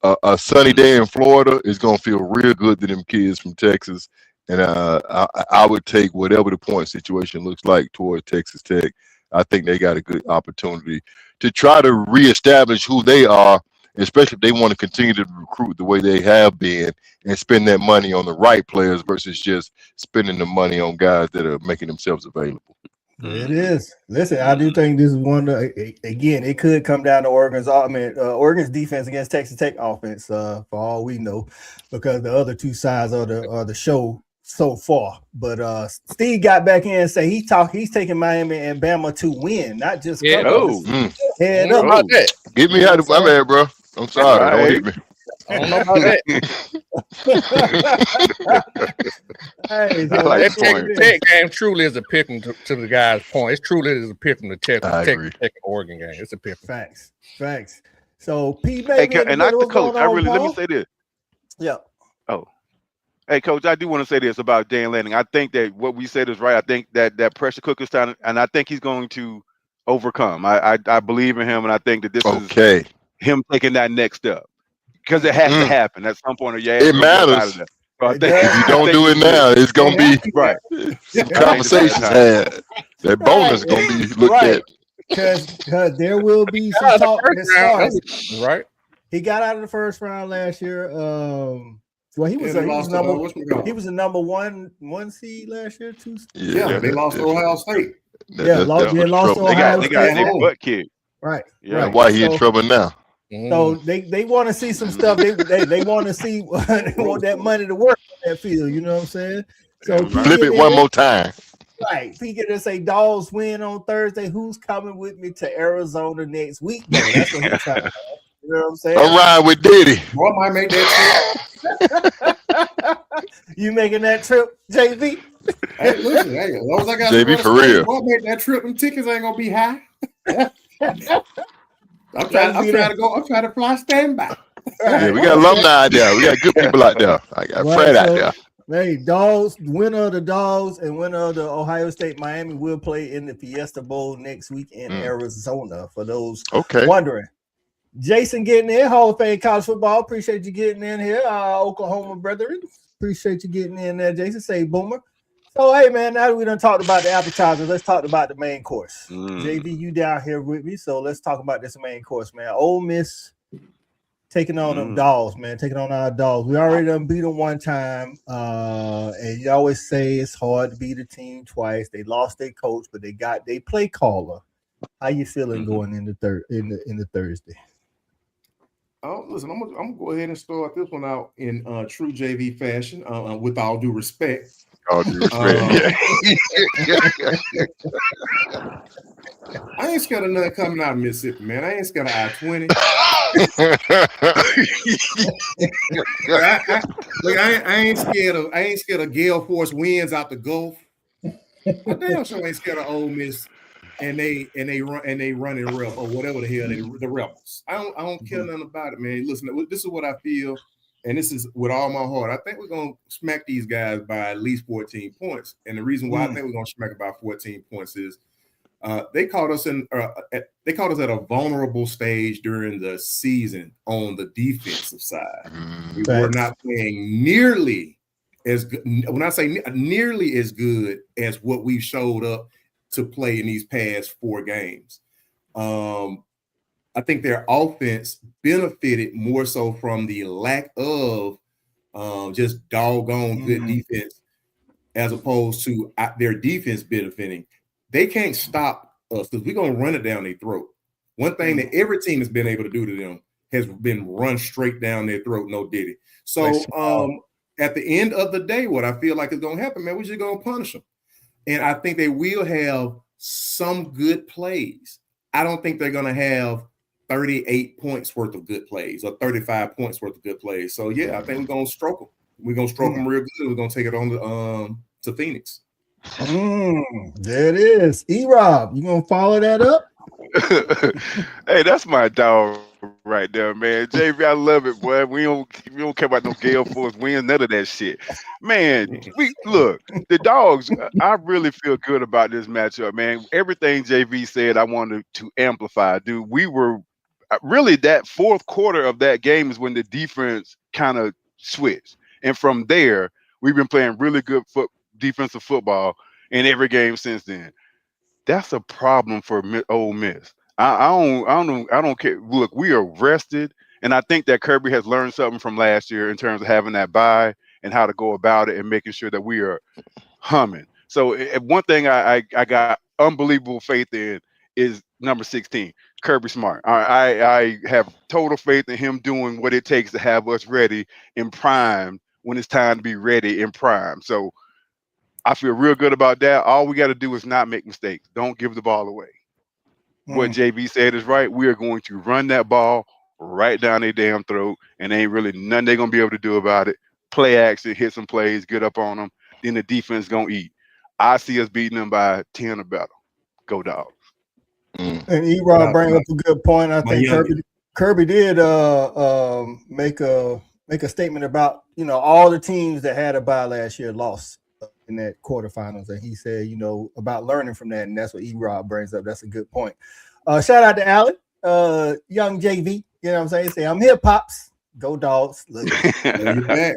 A sunny day in Florida is going to feel real good to them kids from Texas. And I would take whatever the point situation looks like towards Texas Tech. I think they got a good opportunity to try to reestablish who they are, especially if they want to continue to recruit the way they have been and spend that money on the right players versus just spending the money on guys that are making themselves available. It is. Listen, I do think this is one. Again, it could come down to Oregon's defense against Texas Tech offense. For all we know, because the other two sides are the show so far. But Steve got back in and said he's taking Miami and Bama to win, not just cover. Head up. About that. Get me out of my bad, bro. I'm sorry. Don't hit me. I don't know about that. Hey, so that Texas Tech game truly is a pick 'em to the guy's point. It truly is a pick 'em to Texas Tech Oregon game. It's a pick 'em. Facts. So P baby, and not the coach. Let me say this. Yeah. Oh. Hey, Coach, I do want to say this about Dan Lanning. I think that what we said is right. I think that pressure cooker's time, and I think he's going to overcome. I believe in him, and I think that this is him taking that next step because it has to happen at some point. It matters. So if you don't do it now, it's going to be some conversations had. That bonus is going to be looked at. Because there will be some talk. Right. He got out of the first round last year. Well, he was a number one seed last year too. Yeah, they lost to Ohio State. They lost to Ohio State. They got their butt kicked. Right. Yeah. Why he in trouble now? So they want to see some stuff. They want to see. They want that money to work on that field. You know what I'm saying? So flip it one more time. Right. He get to say Dogs win on Thursday. Who's coming with me to Arizona next week? Though? That's what he's trying to do. You know what I'm saying? I'm riding with Diddy. Boy, I might make that trip. You making that trip, JV? Hey, listen, as long as I got JV for real. Boy, make that trip. Them tickets ain't gonna be high. I'm trying to fly standby. Yeah, we got alumni out there. We got good people out there. I got Fred out there. Hey, Dogs, winner of the Dogs and winner of the Ohio State Miami will play in the Fiesta Bowl next week in Arizona. For those wondering. Jason getting in, Hall of Fame college football. Appreciate you getting in here, Oklahoma brethren. Appreciate you getting in there, Jason. Say boomer. So, hey, man, now that we done talked about the appetizers, let's talk about the main course. JV, you down here with me, so let's talk about this main course, man. Ole Miss taking on them Dogs, man, taking on our Dogs. We already done beat them one time, and you always say it's hard to beat a team twice. They lost their coach, but they got their play caller. How you feeling going in the Thursday? Oh, listen, I'm gonna go ahead and start this one out in true JV fashion, with all due respect. All due respect. I ain't scared of nothing coming out of Mississippi, man. I ain't scared of I-20. I ain't scared of gale force winds out the Gulf. I damn sure ain't scared of Ole Miss and they running rebel or whatever the hell the rebels. I don't care nothing about it, man. Listen, this is what I feel. And this is with all my heart. I think we're going to smack these guys by at least 14 points. And the reason why I think we're going to smack about 14 points is they caught us at a vulnerable stage during the season on the defensive side. We were not playing nearly as good. When I say nearly as good as what we showed up to play in these past 4 games. I think their offense benefited more so from the lack of just doggone good defense as opposed to their defense benefiting. They can't stop us because we're going to run it down their throat. One thing that every team has been able to do to them has been run straight down their throat, no diddy. So at the end of the day, what I feel like is going to happen, man, we're just going to punish them. And I think they will have some good plays. I don't think they're going to have 38 points worth of good plays or 35 points worth of good plays. So yeah, I think we're gonna stroke them. We're gonna stroke them real good. We're gonna take it on to Phoenix. There it is. E-Rob, you gonna follow that up? Hey, that's my dog right there, man. JV, I love it, boy. We don't care about no Gale Force wins, none of that shit. Man, we look, the dogs, I really feel good about this matchup, man. Everything JV said, I wanted to amplify, dude. We were really that fourth quarter of that game is when the defense kind of switched. And from there, we've been playing really good defensive football in every game since then. That's a problem for Ole Miss. I don't care. Look, we are rested, and I think that Kirby has learned something from last year in terms of having that bye and how to go about it and making sure that we are humming. So one thing I got unbelievable faith in is number 16, Kirby Smart. I have total faith in him doing what it takes to have us ready and primed when it's time to be ready and primed. So I feel real good about that. All we got to do is not make mistakes. Don't give the ball away. What JV said is right. We are going to run that ball right down their damn throat, and ain't really nothing they're going to be able to do about it. Play action, hit some plays, get up on them. Then the defense going to eat. I see us beating them by 10 or better. Go Dogs. And E-Rob bring up a good point. I think Kirby did make a statement about, all the teams that had a bye last year lost in that quarterfinals, and he said, about learning from that, and that's what E-Rob brings up. That's a good point. Shout out to Allen, young JV. You know what I'm saying? He say, I'm here, pops. Go Dogs. Look, you're back.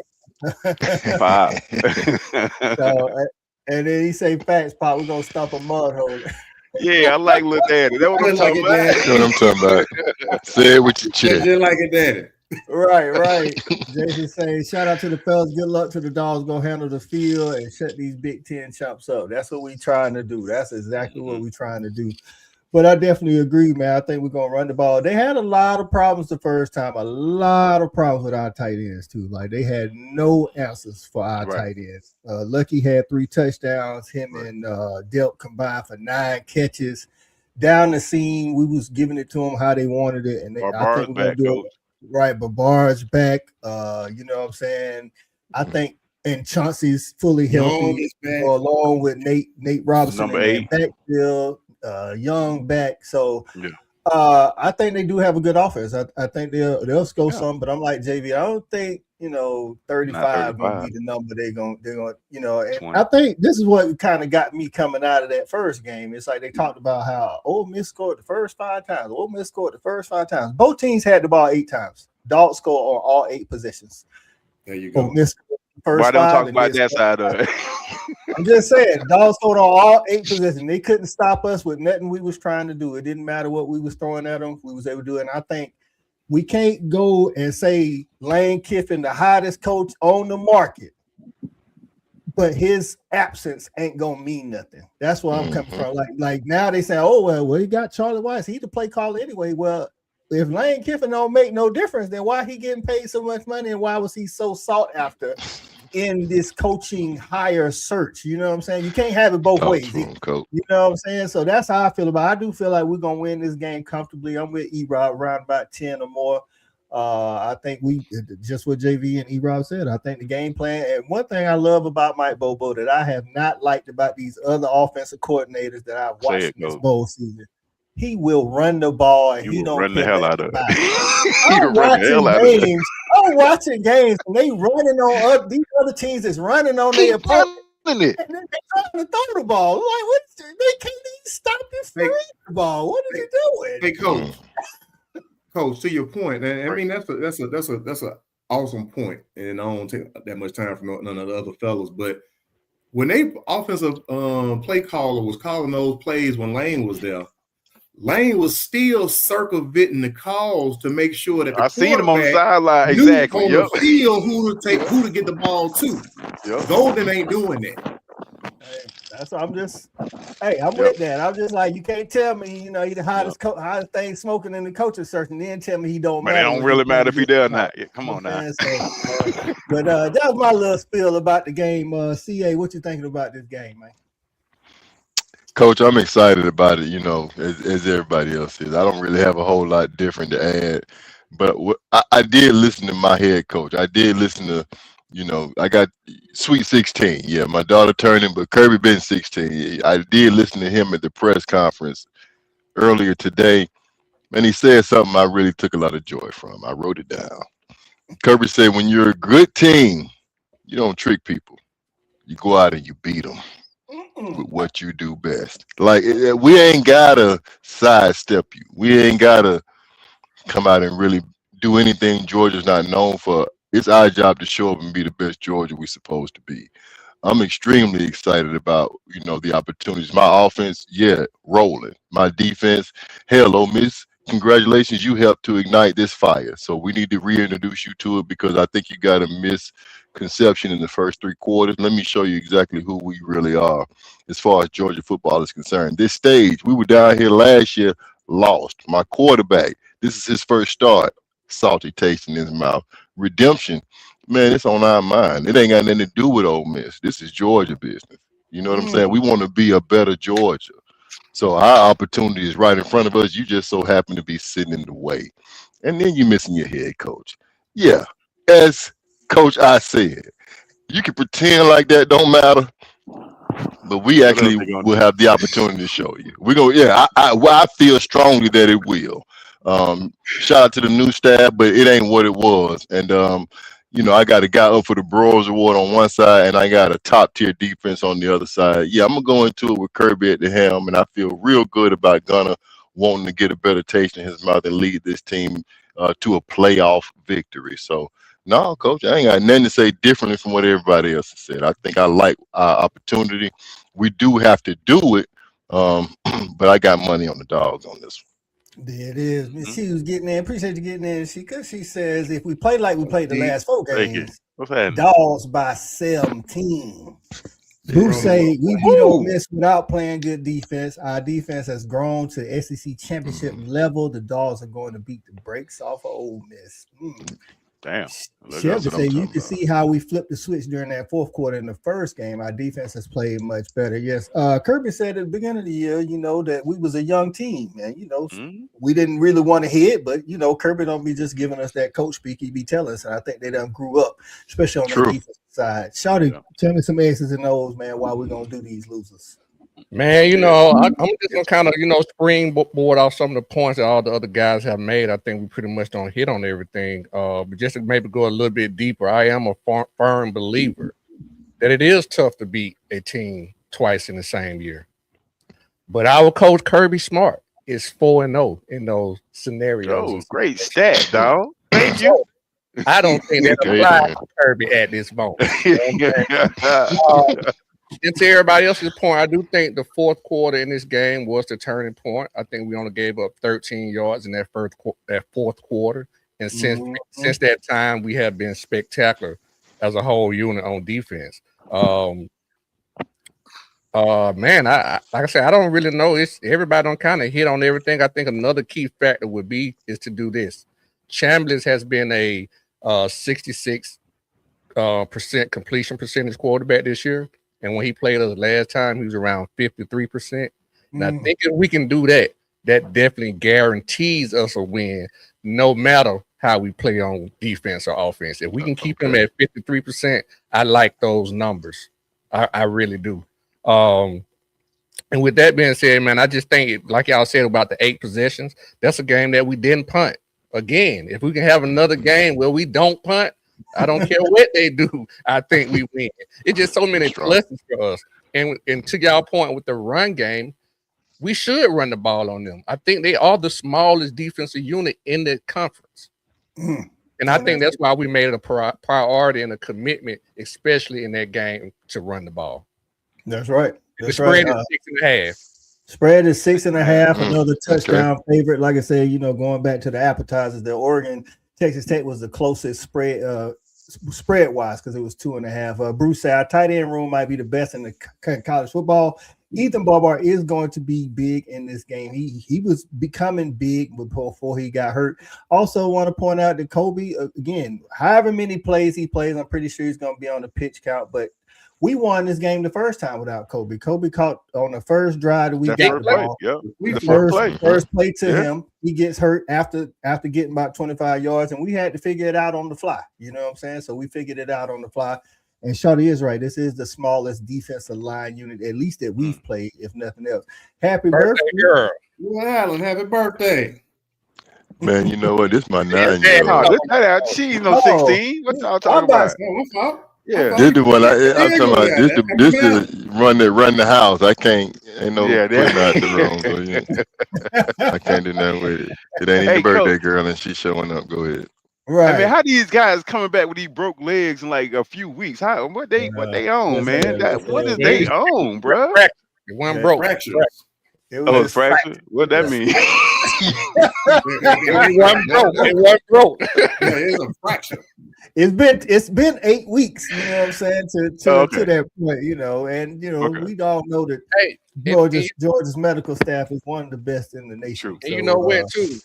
And then he say, facts, pop. We're gonna stop a mud hole. Yeah, I like little daddy. That's what I'm talking about. That's what I'm talking about. Say it with your chest. Just like it, daddy. Right. Jason saying, shout out to the fellas. Good luck to the Dogs. Go handle the field and shut these Big Ten chumps up. That's what we trying to do. That's exactly what we trying to do. But I definitely agree, man. I think we're going to run the ball. They had a lot of problems the first time. A lot of problems with our tight ends, too. Like, they had no answers for our tight ends. Lucky had 3 touchdowns. Him and Delp combined for 9 catches. Down the seam, we was giving it to them how they wanted it. And I think we're going to do it. Right, but Barr's back. You know what I'm saying? I think, and Chauncey's fully healthy, along with Nate Robinson, number 8 backfield, Young back. So I think they do have a good offense. I think they'll score some, but I'm like JV. I don't think 35 gonna be the number they're gonna And I think this is what kind of got me coming out of that first game. It's like they talked about how Ole Miss scored the first 5 times. Ole Miss scored the first 5 times. Both teams had the ball 8 times. Dogs scored on all 8 possessions. There you go. Ole Miss first Why don't 5, talk about that side of it? I'm just saying, Dogs scored on all 8 positions. They couldn't stop us with nothing we was trying to do. It didn't matter what we was throwing at them. We was able to do it. And I think we can't go and say Lane Kiffin, the hottest coach on the market, but his absence ain't gonna mean nothing. That's where I'm coming from. Like now they say, oh well, he got Charlie Weiss. He the play caller anyway. Well, if Lane Kiffin don't make no difference, then why he getting paid so much money and why was he so sought after in this coaching hire search? You know what I'm saying? You can't have it both ways. You know what I'm saying? So that's how I feel about it. I do feel like we're gonna win this game comfortably. I'm with E-Rob around about 10 or more. I think we just what JV and E-Rob said. I think the game plan, and one thing I love about Mike Bobo that I have not liked about these other offensive coordinators that I've watched this bowl season. He will run the ball and he don't run the hell out of it. I'm watching games and they running on these other teams that's running on their opponent. And they're trying to throw the ball. Like, what? They can't even stop you from the ball. What are you doing? Hey, Coach, to your point, and I mean that's an awesome point, and I don't take that much time from none of the other fellas. But when they offensive play caller was calling those plays when Lane was there, Lane was still circumventing the calls to make sure that the I seen him on the sideline exactly. On the field, who to get the ball to. Golden ain't doing that. That's what I'm with that. I'm just like, you can't tell me, he the hottest thing smoking in the coaching search, and then tell me he don't matter. It don't really matter if he does or not. Come on now. But that was my little spiel about the game. CA, what you thinking about this game, man? Coach, I'm excited about it, as everybody else is. I don't really have a whole lot different to add, but I did listen to my head coach. I did listen to, I got Sweet 16. Yeah, my daughter turning, but Kirby been 16. I did listen to him at the press conference earlier today, and he said something I really took a lot of joy from. I wrote it down. Kirby said, when you're a good team, you don't trick people. You go out and you beat them with what you do best. Like, we ain't gotta sidestep you. We ain't gotta come out and really do anything Georgia's not known for. It's our job to show up and be the best Georgia we're supposed to be. I'm extremely excited about, the opportunities. My offense, yeah, rolling. My defense, hell, Ole Miss, congratulations, you helped to ignite this fire. So we need to reintroduce you to it because I think you got a misconception in the first 3 quarters. Let me show you exactly who we really are as far as Georgia football is concerned. This stage, we were down here last year, lost. My quarterback, this is his first start, salty taste in his mouth. Redemption, man, it's on our mind. It ain't got nothing to do with Ole Miss. This is Georgia business. You know what I'm saying? We want to be a better Georgia. So our opportunity is right in front of us. You just so happen to be sitting in the way. And then you're missing your head coach. Yeah, as Coach I said, you can pretend like that don't matter, but we actually will have the opportunity to show you. We're going, yeah, I feel strongly that it will. Shout out to the new staff, but it ain't what it was. And I got a guy up for the Broyles Award on one side, and I got a top tier defense on the other side. Yeah, I'm gonna go into it with Kirby at the helm, and I feel real good about Gunner wanting to get a better taste in his mouth and lead this team to a playoff victory. So, no, Coach, I ain't got nothing to say differently from what everybody else has said. I think I like our opportunity. We do have to do it, but I got money on the dogs on this one. There it is. She was getting in. Appreciate you getting in. She says if we play like we played the last 4 games, dogs by 17. Bruce say we beat Ole Miss without playing good defense. Our defense has grown to SEC championship level. The dogs are going to beat the brakes off of Ole Miss. Damn. Shelby say you can see how we flipped the switch during that 4th quarter in the first game. Our defense has played much better. Yes. Kirby said at the beginning of the year, that we was a young team, and we didn't really want to hit, but Kirby don't be just giving us that coach speak. He be telling us, and I think they done grew up, especially on the defensive side. Shawty, tell me some X's and O's, man. Why we gonna do these losers? Man, I'm just gonna kind of springboard off some of the points that all the other guys have made. I think we pretty much don't hit on everything. But just to maybe go a little bit deeper, I am a firm believer that it is tough to beat a team twice in the same year. But our coach Kirby Smart is 4-0 in those scenarios. Oh, great stat, dog. Thank you. I don't think that applies to Kirby at this moment. And to everybody else's point, I do think the 4th quarter in this game was the turning point. I think we only gave up 13 yards in that 4th quarter, and since that time, we have been spectacular as a whole unit on defense. Man, like I said, I don't really know. Everybody don't kind of hit on everything. I think another key factor would be is to do this. Chambliss has been a 66% completion percentage quarterback this year. And when he played us last time, he was around 53%. And I think if we can do that, that definitely guarantees us a win, no matter how we play on defense or offense. If we can keep them at 53%, I like those numbers. I really do. And with that being said, man, I just think, like y'all said about the 8 possessions, that's a game that we didn't punt. Again, if we can have another game where we don't punt, I don't care what they do. I think we win. It's just so many lessons for us. And to y'all point with the run game, we should run the ball on them. I think they are the smallest defensive unit in the conference. And I think that's why we made it a priority and a commitment, especially in that game, to run the ball. That's right. The spread is 6.5. Spread is 6.5. Another touchdown favorite. Like I said, going back to the appetizers, the Oregon Texas Tech was the closest spread wise because it was 2.5. Bruce said our tight end room might be the best in the college football. Ethan Barbar is going to be big in this game. He was becoming big before he got hurt. Also want to point out that Kobe, again, however many plays he plays, I'm pretty sure he's going to be on the pitch count, but we won this game the first time without Kobe. Kobe caught on the first drive that we got the ball. First play to him. He gets hurt after getting about 25 yards, and we had to figure it out on the fly. You know what I'm saying? So we figured it out on the fly. And Shawty is right. This is the smallest defensive line unit, at least that we've played, if nothing else. Happy birthday, girl. Well, Alan, happy birthday. Man, you know what? This is my 9-year-old. She ain't no 16. What y'all talking about? Yeah, this is what I'm talking about. This is run the house. I can't. Ain't no putting out the room. So, yeah. I can't do nothing with it. It ain't your birthday, girl, and she's showing up. Go ahead. Right. I mean, how these guys coming back with these broke legs in like a few weeks? What they own, man? What is they own, bro? It wasn't broke. It's fractured. What that mean? It wasn't broke. It's a fracture. It's been 8 weeks. You know what I'm saying to that point. You know, and we all know that. Hey, Georgia's medical staff is one of the best in the nation. And you know where too.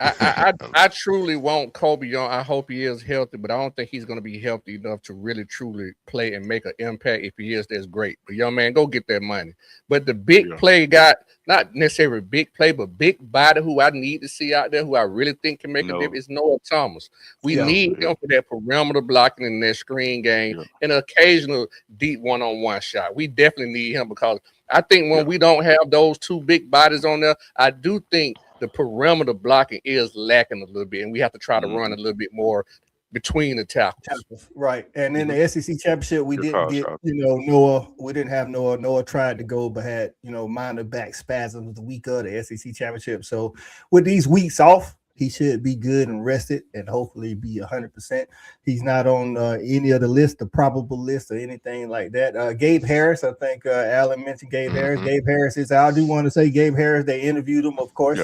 I truly want Kobe on. I hope he is healthy, but I don't think he's going to be healthy enough to really truly play and make an impact. If he is, that's great. But young man, go get that money. But the big play got not necessarily big play, but big body who I need to see out there, who I really think can make a difference, is Noah Thomas. We need him for that perimeter blocking in that screen game and an occasional deep one-on-one shot. We definitely need him because I think when we don't have those two big bodies on there, I do think the perimeter blocking is lacking a little bit, and we have to try to run a little bit more between the tackles. Right. And in the SEC championship, we didn't get, Noah. We didn't have Noah. Noah tried to go, but had, minor back spasms the week of the SEC championship. So with these weeks off, he should be good and rested and hopefully be 100%. He's not on any of the list, the probable list or anything like that. Gabe Harris, I think Alan mentioned Gabe Harris. Gabe Harris is out. I do want to say Gabe Harris, they interviewed him, of course.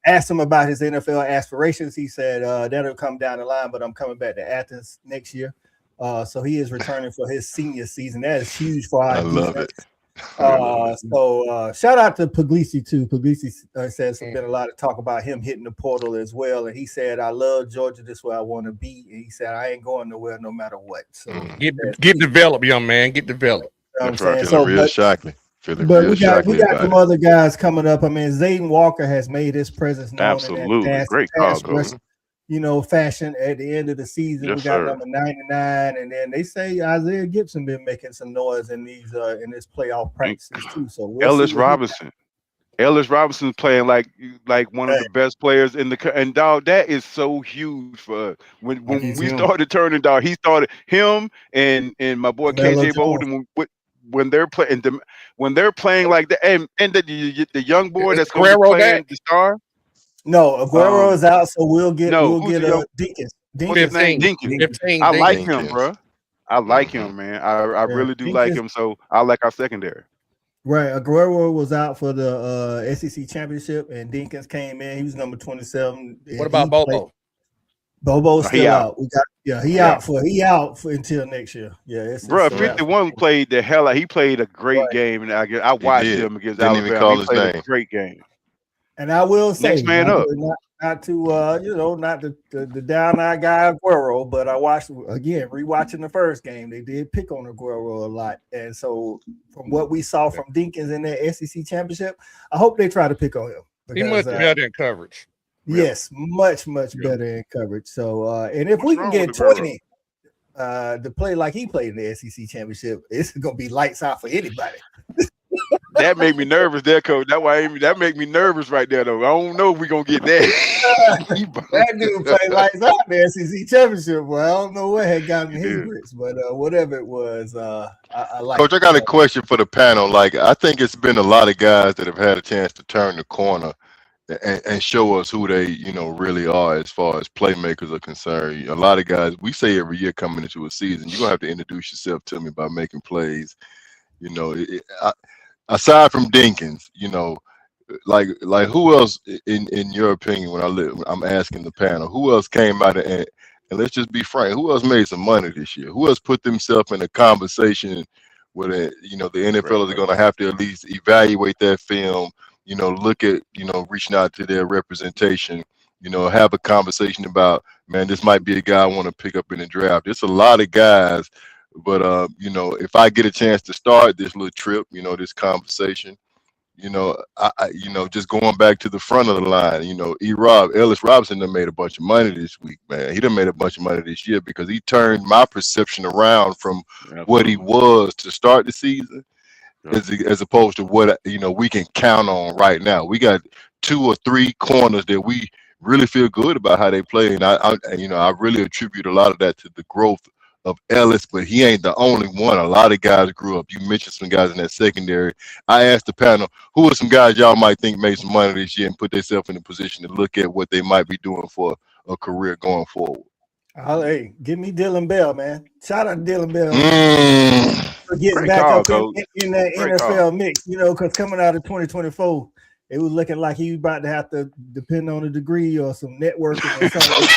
Asked him about his NFL aspirations. He said that'll come down the line, but I'm coming back to Athens next year. So he is returning for his senior season. That is huge for our defense. Love it. So shout out to Puglisi too. Puglisi says there's been a lot of talk about him hitting the portal as well, and he said, "I love Georgia. This is where I want to be." And he said, "I ain't going nowhere no matter what." So get developed, young man. Get developed. That's right. Feeling real Shockley. But we got some other guys coming up. I mean, Zayden Walker has made his presence known. Absolutely, great call, Coach. Fashion at the end of the season. We got number 99, and then they say Isaiah Gibson been making some noise in these in this playoff practices too. So Ellis Robinson's playing like one of the best players in the and dog, that is so huge for us. When we started turning, dog, he started him and my boy KJ Bolden when they're playing like that, and the young boy that's going to be playing the star. No, Aguero is out, so we'll get Dinkins. Dinkins. I like him, bro. I like him, man. I really do like him. So I like our secondary. Right, Aguero was out for the SEC championship, and Dinkins came in. He was number 27. What about Bobo? Bobo's still out. He out for until next year. Yeah, bro. 51 played the hell out. He played a great game, and I watched him against Alabama. Even call his name. A great game. And I will say, next man up. Not the down-eyed guy Aguero, but I watched rewatching the first game. They did pick on Aguero a lot, and so from what we saw from Dinkins in that SEC championship, I hope they try to pick on him. He much better in coverage. Yes, much better in coverage. So, and if we can get 20 to play like he played in the SEC championship, it's gonna be lights out for anybody. That made me nervous there, Coach. That make me nervous right there, though. I don't know if we're gonna get that. That dude played lights out in the SEC championship. Well, I don't know what had gotten his grits, but whatever it was, I like. Coach, I got a question for the panel. Like, I think it's been a lot of guys that have had a chance to turn the corner and show us who they, really are as far as playmakers are concerned. A lot of guys, we say every year coming into a season, you're gonna have to introduce yourself to me by making plays. Aside from Dinkins, like who else in your opinion, I'm asking the panel, who else came out and let's just be frank, who else made some money this year? Who else put themselves in a conversation where the NFL is going to have to at least evaluate that film, look at, reaching out to their representation, have a conversation about, man, this might be a guy I want to pick up in the draft. There's a lot of guys But you know, if I get a chance to start this little trip, you know, this conversation, you know, you know, just going back to the front of the line, you know, Ellis Robinson done made a bunch of money this week, man. He done made a bunch of money this year because he turned my perception around from what he was to start the season, as opposed to what, you know, we can count on right now. We got 2 or 3 corners that we really feel good about how they play, and I you know, I really attribute a lot of that to the growth of Ellis, but he ain't the only one. A lot of guys grew up. You mentioned some guys in that secondary. I asked the panel, who are some guys y'all might think made some money this year and put themselves in a position to look at what they might be doing for a career going forward? Hey, give me Dylan Bell, man. Shout out to Dylan Bell for getting Great back call, up in that Great NFL call. mix, you know, because coming out of 2024, it was looking like he was about to have to depend on a degree or some networking or something.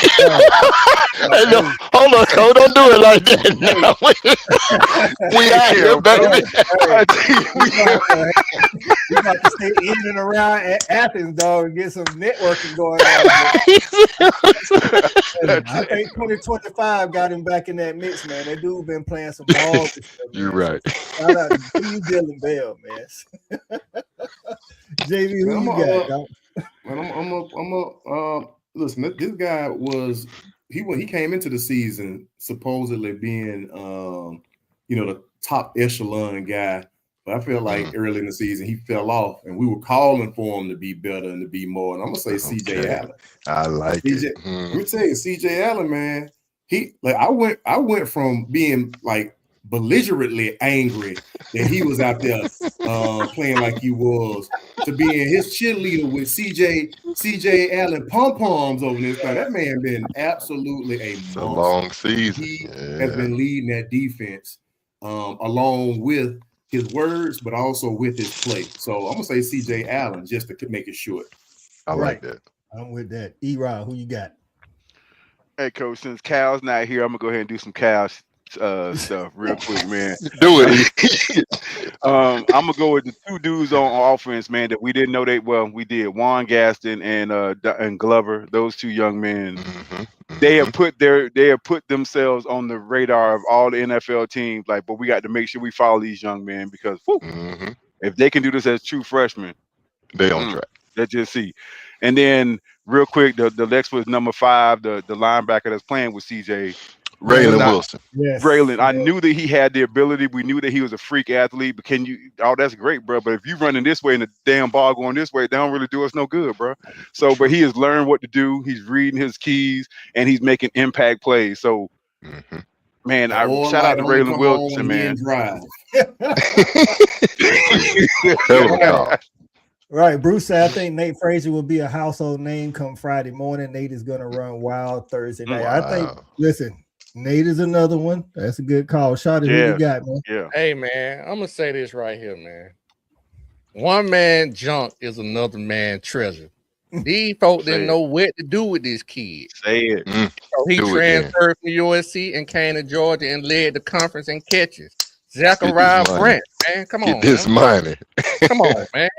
Hey, no, hold on, Cole, don't do it like that. No, we out here, baby. We about to stay in and around Athens, dog, and get some networking going on. I think 2025 got him back in that mix, man. That dude been playing some ball. You're right. Shout out to Dylan Bell, man. JV, who you got, dog? I'm listen. This guy was he came into the season supposedly being you know, the top echelon guy, but I feel like early in the season he fell off, and we were calling for him to be better and to be more. And I'm gonna say CJ Allen. I like it. Let me tell you, CJ Allen, man. He like I went from being like belligerently angry that he was out there playing like he was to being his cheerleader with CJ Allen pom-poms over this thing. That man been absolutely a long season. He has been leading that defense along with his words, but also with his play. So I'm gonna say CJ Allen just to make it short. I like that. I'm with that. E-Rod, who you got? Hey, Coach, since Cal's not here, I'm gonna go ahead and do some Cal stuff real quick, man. Do it. I'm gonna go with the 2 dudes on offense, man, that we didn't know we did. Juan Gaston and Glover, those 2 young men. They have put themselves on the radar of all the NFL teams. Like, but we got to make sure we follow these young men because if they can do this as true freshmen, they on track. Let's just see. And then real quick, the next was number 5, the linebacker that's playing with CJ. Raylan Wilson. Yes. Raylan, I knew that he had the ability. We knew that he was a freak athlete. But that's great, bro. But if you running this way and the damn ball going this way, they don't really do us no good, bro. So, but he has learned what to do. He's reading his keys and he's making impact plays. So, man, I shout out to Raylan Wilson, man. Right, Bruce said, I think Nate Frazier will be a household name come Friday morning. Nate is going to run wild Thursday night. Wow. I think, listen, Nate is another one. That's a good call. Shot it. Who you got, man? Yeah. Hey, man, I'm going to say this right here, man. One man junk is another man treasure. These folks didn't know what to do with this kid. Say it. So he transferred from USC and came to Georgia and led the conference in catches. Zachariah Brent, man. Come on. Get this money. Come on, man.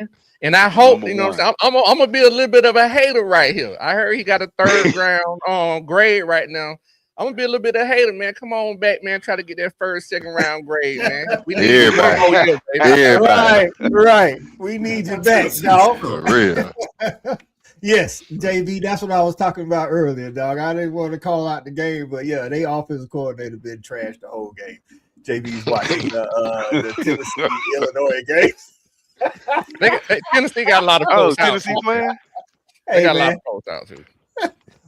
And I hope, you know, I'm gonna be a little bit of a hater right here. I heard he got a 3rd round grade right now. I'm gonna be a little bit of a hater, man. Come on back, man. Try to get that 1st, 2nd round grade, man. We need everybody. Right. We need you back, dog. For real. Yes, JV. That's what I was talking about earlier, dog. I didn't want to call out the game, but yeah, they offensive coordinator been trashed the whole game. JV's watching the Tennessee Illinois game. Tennessee got a lot of folks Tennessee playing? They got a lot of folks out too.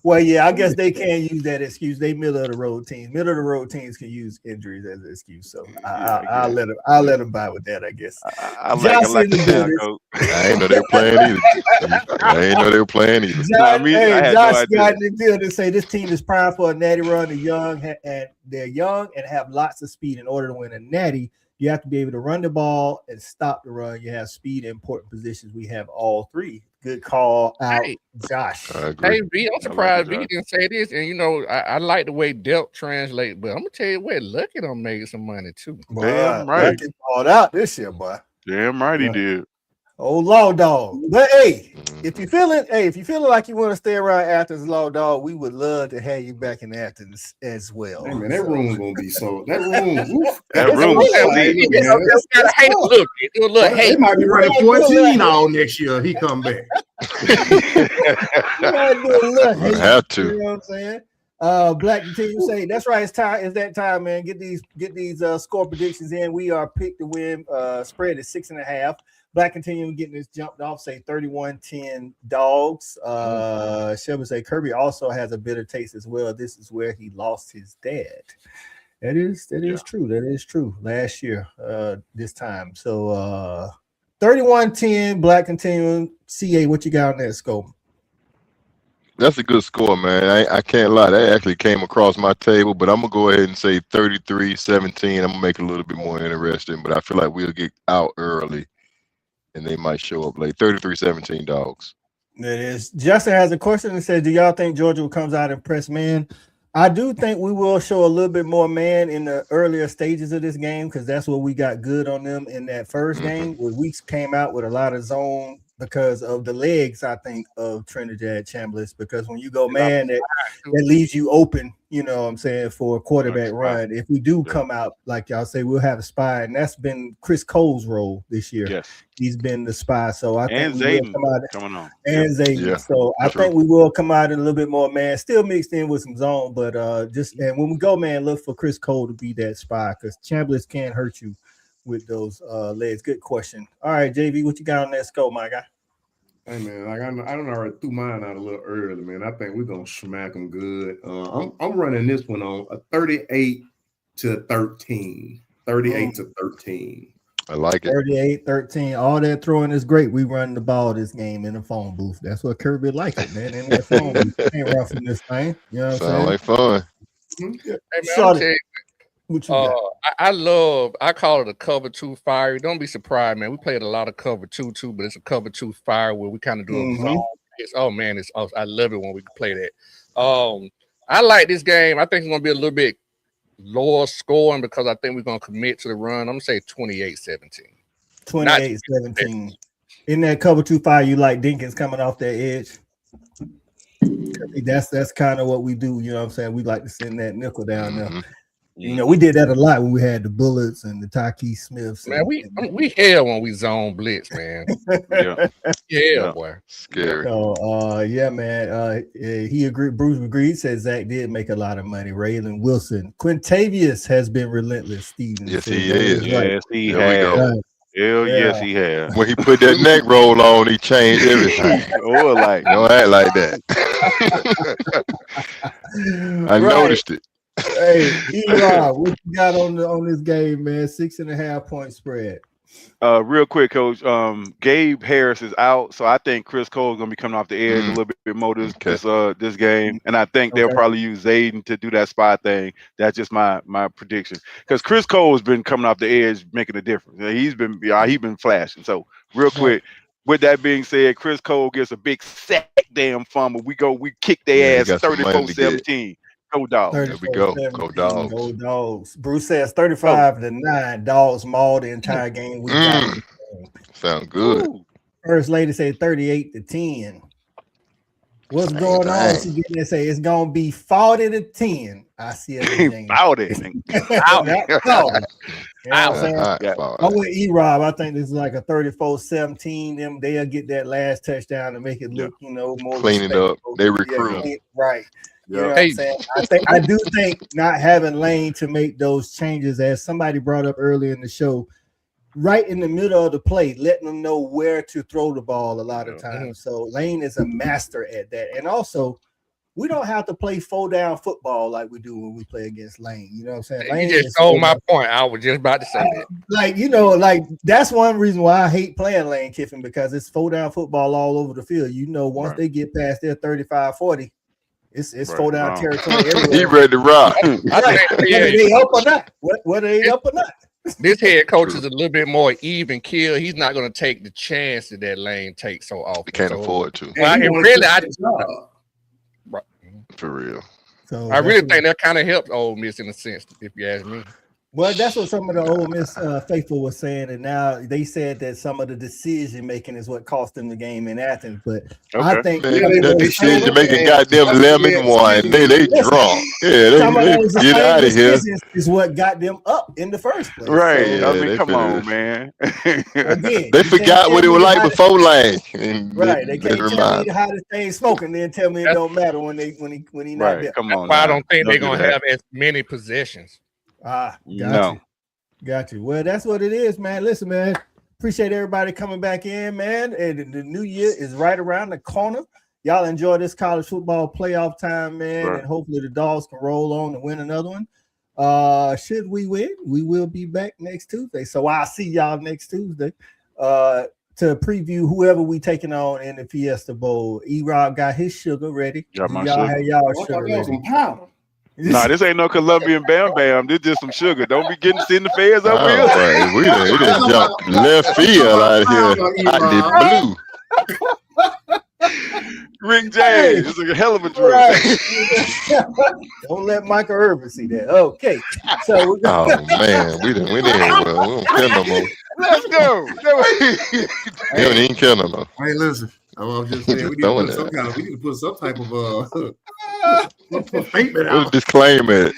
Well, yeah, I guess they can use that excuse. They middle of the road teams. Middle of the road teams can use injuries as an excuse. So I'll let them buy with that, I guess. I like the I ain't know they were playing either. I ain't know they were playing either. Josh got in the field and say this team is primed for a natty run. They're young and have lots of speed. In order to win a natty, you have to be able to run the ball and stop the run. You have speed in important positions. We have all 3. Good call out, Josh. Hey, B, I'm surprised B didn't say this. And, you know, I like the way Delp translate, but I'm going to tell you what, Lucky done made some money, too. Damn right. Lucky balled out this year, boy. Damn right he did. Oh, law dog. But, hey, If you feeling like you want to stay around Athens, Law Dog, we would love to have you back in Athens as well. Hey man, that room gonna be so. That room, oof, That room is is sick, sick. man. They might be running 14 all next year. He come back. I have to. You know what I'm saying? Black continue to say that's right. It's time. It's that time, man. Get these score predictions in. We are picked to win. Spread is 6.5. Black continuing getting this jumped off. Say 31-10 dogs. Shelby say Kirby also has a bitter taste as well. This is where he lost his dad. That is true. That is true. Last year, this time. So 31-10. Black continuing. CA, what you got on that scope? That's a good score, man. I can't lie. That actually came across my table, but I'm going to go ahead and say 33-17. I'm going to make it a little bit more interesting, but I feel like we'll get out early, and they might show up late. 33-17 dogs. That is. Justin has a question and says, do y'all think Georgia comes out and press man? I do think we will show a little bit more man in the earlier stages of this game because that's what we got good on them in that first game where we came out with a lot of zone because of the legs, I think, of Trinidad Chambliss. Because when you go man, that leaves you open, you know what I'm saying, for a quarterback run. If we do come out, like y'all say, we'll have a spy. And that's been Chris Cole's role this year. Yes. He's been the spy. So I think we Zayden will come out coming on. and Zayden. Yeah, So I think we will come out in a little bit more man, still mixed in with some zone, but and when we go man, look for Chris Cole to be that spy because Chambliss can hurt you with those legs. Good question. All right, JV, what you got on that scope, my guy? Hey man, like I don't already threw mine out a little early, man. I think we're gonna smack them good. I'm running this one on a 38-13. 38-13. I like it. 38-13. All that throwing is great. We run the ball this game in the phone booth. That's what Kirby like it, man. In that phone booth. Ain't roughing this thing. You know what I'm saying? Sound like fun. Hey, man, I'm saying, what you got? I call it a cover 2 fire. Don't be surprised, man. We played a lot of cover 2 too, but it's a cover 2 fire where we kind of do a zone. Oh man, I love it when we play that. I like this game. I think it's gonna be a little bit lower scoring because I think we're gonna commit to the run. I'm gonna say 28-17. 28-17. In that cover 2 fire, you like Dinkins coming off that edge. That's kind of what we do. You know what I'm saying? We like to send that nickel down there. You know, we did that a lot when we had the Bullets and the Taki Smiths. Man, we hell when we zone blitz, man. Yeah, boy. Scary. So, yeah, man. He agreed. Bruce agreed. Said Zach did make a lot of money. Raylan Wilson, Quintavious has been relentless. Steven. Yes, he is. Yes, he There we has. go. Hell yes, he has. When he put that neck roll on, he changed everything. Or like, Don't act like that. I noticed it. Hey, Eli, what you got on this game, man? 6.5 point spread. Real quick, Coach. Gabe Harris is out, so I think Chris Cole is gonna be coming off the edge a little bit more this game, and I think they'll probably use Zayden to do that spot thing. That's just my prediction because Chris Cole has been coming off the edge, making a difference. He's been flashing. So real quick. With that being said, Chris Cole gets a big sack damn fumble. We kick their ass 34-17. Go dogs. There we go. Go dogs. Go dogs. Bruce says 35-9. Dogs mauled the entire game. We got it. Sound good. First lady said 38-10. What's going on? She didn't say it's gonna be 40-10. I see it. Out it. I'm with E-Rob. I think this is like a 34-17. Them they'll get that last touchdown to make it look, more clean it up. They recruit. Right. You know what I'm saying? I do think not having Lane to make those changes, as somebody brought up earlier in the show, right in the middle of the play, letting them know where to throw the ball a lot of times. So Lane is a master at that. And also, we don't have to play 4-down football like we do when we play against Lane. You know what I'm saying? Lane you just stole my point. I was just about to say that. That's one reason why I hate playing Lane Kiffin, because it's 4-down football all over the field. Once they get past their 35-40, it's 4-down territory everywhere. He ready to rock. Whether they up or not. Whether they up or not. This head coach is a little bit more even kill. He's not going to take the chance that Lane takes so often. He can't afford to. Right. For real. So I really think that kind of helps Ole Miss in a sense, if you ask me. Well, that's what some of the Ole Miss faithful was saying, and now they said that some of the decision making is what cost them the game in Athens. But I think Man, that decision making goddamn lemon wine. They drunk. Yeah, some of they those get same out of here. decisions is what got them up in the first place. Right. So, I mean, come on, man. again, They you can't forgot what tell it was me like how- before Lang. And Right, they let's can't tell remind me how the thing's smoking, then tell me it don't matter when he not Right. there. Come That's on why I now. don't think they're Don't do gonna that. have as many possessions. Got No. you. Got you. Well, that's what it is, man. Listen, man. Appreciate everybody coming back in, man. And the new year is right around the corner. Y'all enjoy this college football playoff time, man. Right. And hopefully the Dogs can roll on and win another one. Should we win, we will be back next Tuesday. So I'll see y'all next Tuesday to preview whoever we taking on in the Fiesta Bowl. E-Rob got his sugar ready. Got my Y'all sugar. have y'all sugar ready. Some powder. Nah, this ain't no Colombian Bam Bam. This just some sugar. Don't be sending the feds up Oh, here. boy, we done jumped left field out here, out the blue. Rick James, it's a hell of a drug. Right. Don't let Michael Irvin see that. Okay, so Oh man, we didn't well. We don't care no more. Let's go. They don't even care no more. Hey, listen. I'm just saying we need to put some type of statement Put a out. disclaimer.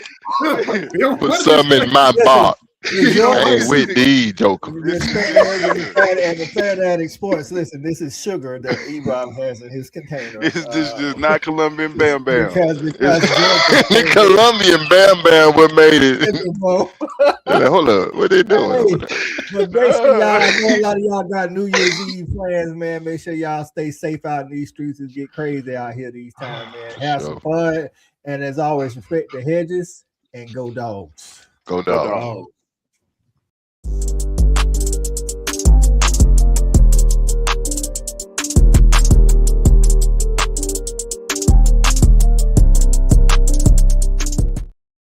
Put something in my box. I ain't with these joker. And the Fanatic Sports. Listen, this is sugar that E-Rob has in his container. This is not Colombian Bam Bam. Because The Colombian Bam Bam what made it. Hold up, what they doing? But basically, y'all, I know a lot of y'all got New Year's Eve plans, man. Make sure y'all stay safe out in these streets and get crazy out here these times, man. Have some fun. And as always, respect the hedges and go Dogs. Go Dogs.